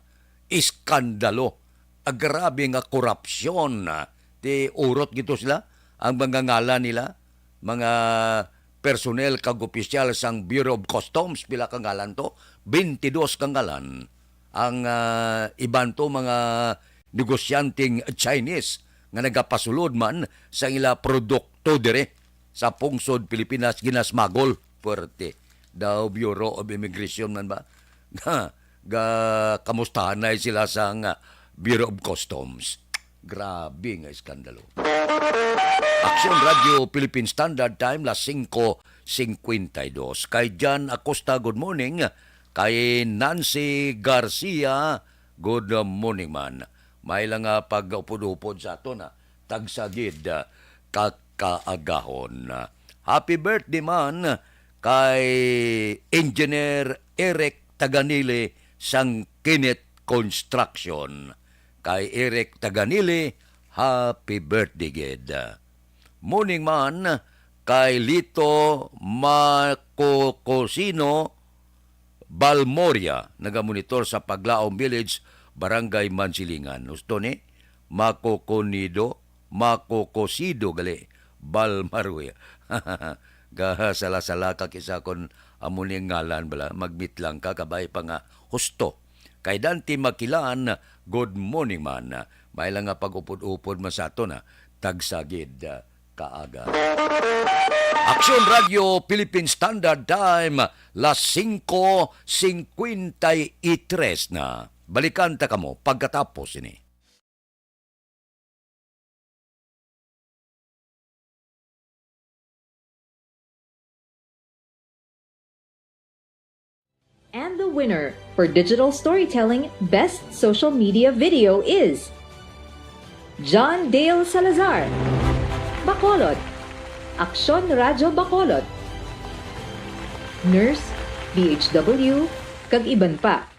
iskandalo. Grabe nga korupsyon. Ti urot gito sila. Ang mga ngalan nila, mga personnel kag opisyal sang Bureau of Customs, pila kang ngalan to? 22 kang ngalan. Ang iban to mga negosyanteng Chinese nga nagapasulod man sa ila produkto dire sa pungsod Pilipinas ginasmagol puerte. Daw Bureau of Immigration man ba? Kamustahan na sila sa Bureau of Customs. Grabe nga iskandalo. Aksyon Radio Philippine Standard Time las 5:52. Kay Jan Acosta, good morning. Kay Nancy Garcia, good morning man. May lang pag-upod-upod sa ato na tagsagid kakaagahon. Happy birthday man kay Engineer Eric Taganili sang Kinet Construction. Kay Eric Taganili, happy birthday gid. Morning man kay Lito Macocosino Balmoria, nagamonitor sa Paglaom Village, Barangay Mansilingan. Gusto ni Macocosido gali Balmaruya. Sala-sala ka kisa kon amuning ngalan bala, magmeet lang ka kabay pa nga husto. Kay Dante Makilaan, good morning man. May lang nga pag-upod-upod masato na tagsagid kaaga. Aksyon Radio Philippine Standard Time, las 5:53 na. Balikan ta kamo pagkatapos ini. And the winner for Digital Storytelling Best Social Media Video is John Dale Salazar, Bacolod, Aksyon Radio Bacolod, Nurse, DHW, kag iban pa.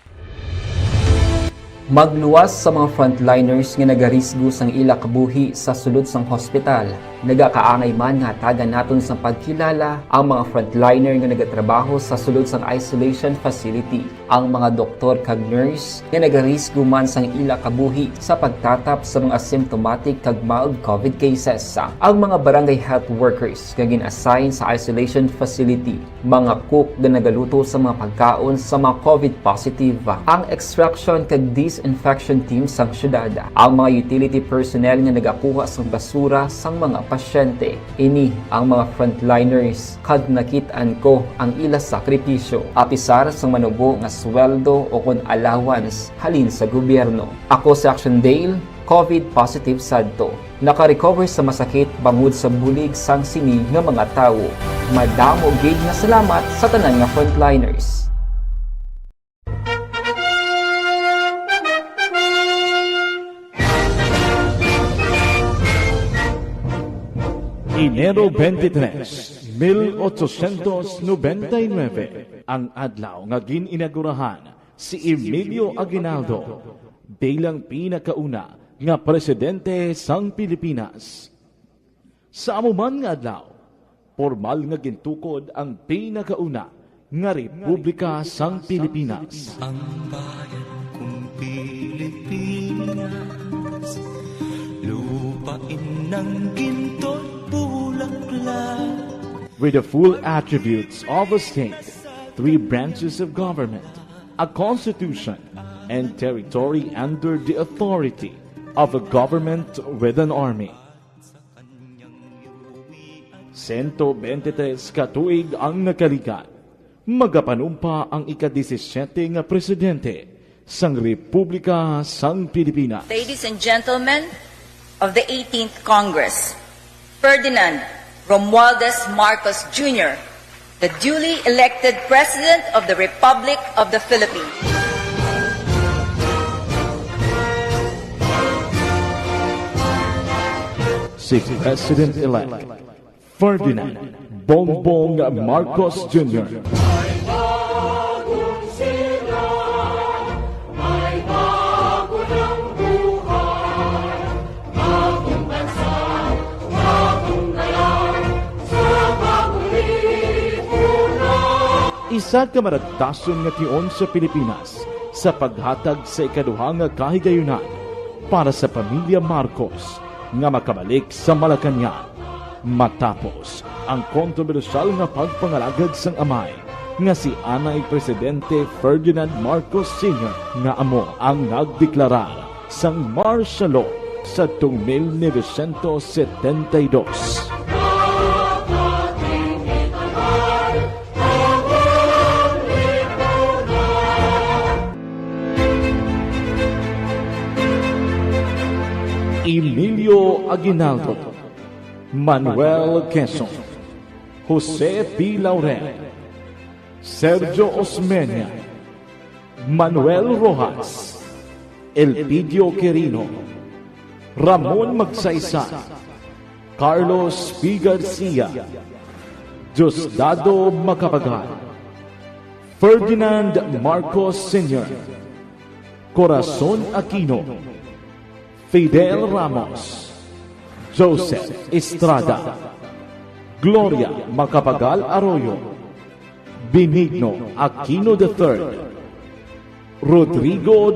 Magluwas sa mga frontliners nga nagarisgo sang ila kabuhi sa sulod sang hospital. Nagakaangay man nga tagan naton sa pagkilala ang mga frontliner nga nagatrabaho sa sulod sang isolation facility. Ang mga doktor kag nurse nga nagarisgo man sang ila kabuhi sa pagtatap sa mga asymptomatic kag mild COVID cases. Ang mga barangay health workers nga gin-assign sa isolation facility, mga cook nga nagaluto sa mga pagkaon sa mga COVID positive, ang extraction kag disinfection team sang syudad, ang mga utility personnel nga nagakuha sang basura sang mga pasyente. Ini ang mga frontliners kad nakit-an ko ang ila sakripisyo apisar sang manubo nga sweldo o kon allowance halin sa gobyerno. Ako si Action Dale, COVID positive sadto. Naka-recover sa masakit bangod sa bulig sang sinig nga mga tawo. Madamo gid nga salamat sa tanan nga frontliners. Enero 23, 1899, ang adlaw nga gin-inagurahan si Emilio Aguinaldo bilang pinakauna nga presidente sang Pilipinas. Sa amuman nga adlaw, formal nga gintukod ang pinakauna nga Republika sang Pilipinas. Ang bayan kong Pilipinas, lupain ng ginto't bulaklak. With the full attributes of a state, 3 branches of government, a constitution, and territory under the authority of a government with an army. 123 katuig ang nakalikan, magapanumpa ang ika-17 nga presidente sang Republika sang Pilipinas. Ladies and gentlemen of the 18th Congress, Ferdinand Romualdez Marcos Jr., the duly elected President of the Republic of the Philippines. Si President-elect Ferdinand Bongbong Marcos Jr. isa ka maragtason nga tion sa Pilipinas sa paghatag sa ikaduhang nga kahigayunan para sa pamilya Marcos nga makabalik sa Malacañang matapos ang kontrobersyal nga pagpangalagad sang amay nga si Anay Presidente Ferdinand Marcos Sr. nga amo ang nagdeklarar sang martial law sa 1972. Emilio Aguinaldo, Manuel Quezon, Jose P. Laurel, Sergio Osmeña, Manuel Rojas, Elpidio Quirino, Ramon Magsaysay, Carlos P. Garcia, Diosdado Macapagal, Ferdinand Marcos Sr., Corazon Aquino, Fidel Ramos, Joseph Estrada, Gloria Macapagal Arroyo, Benigno Aquino III, Rodrigo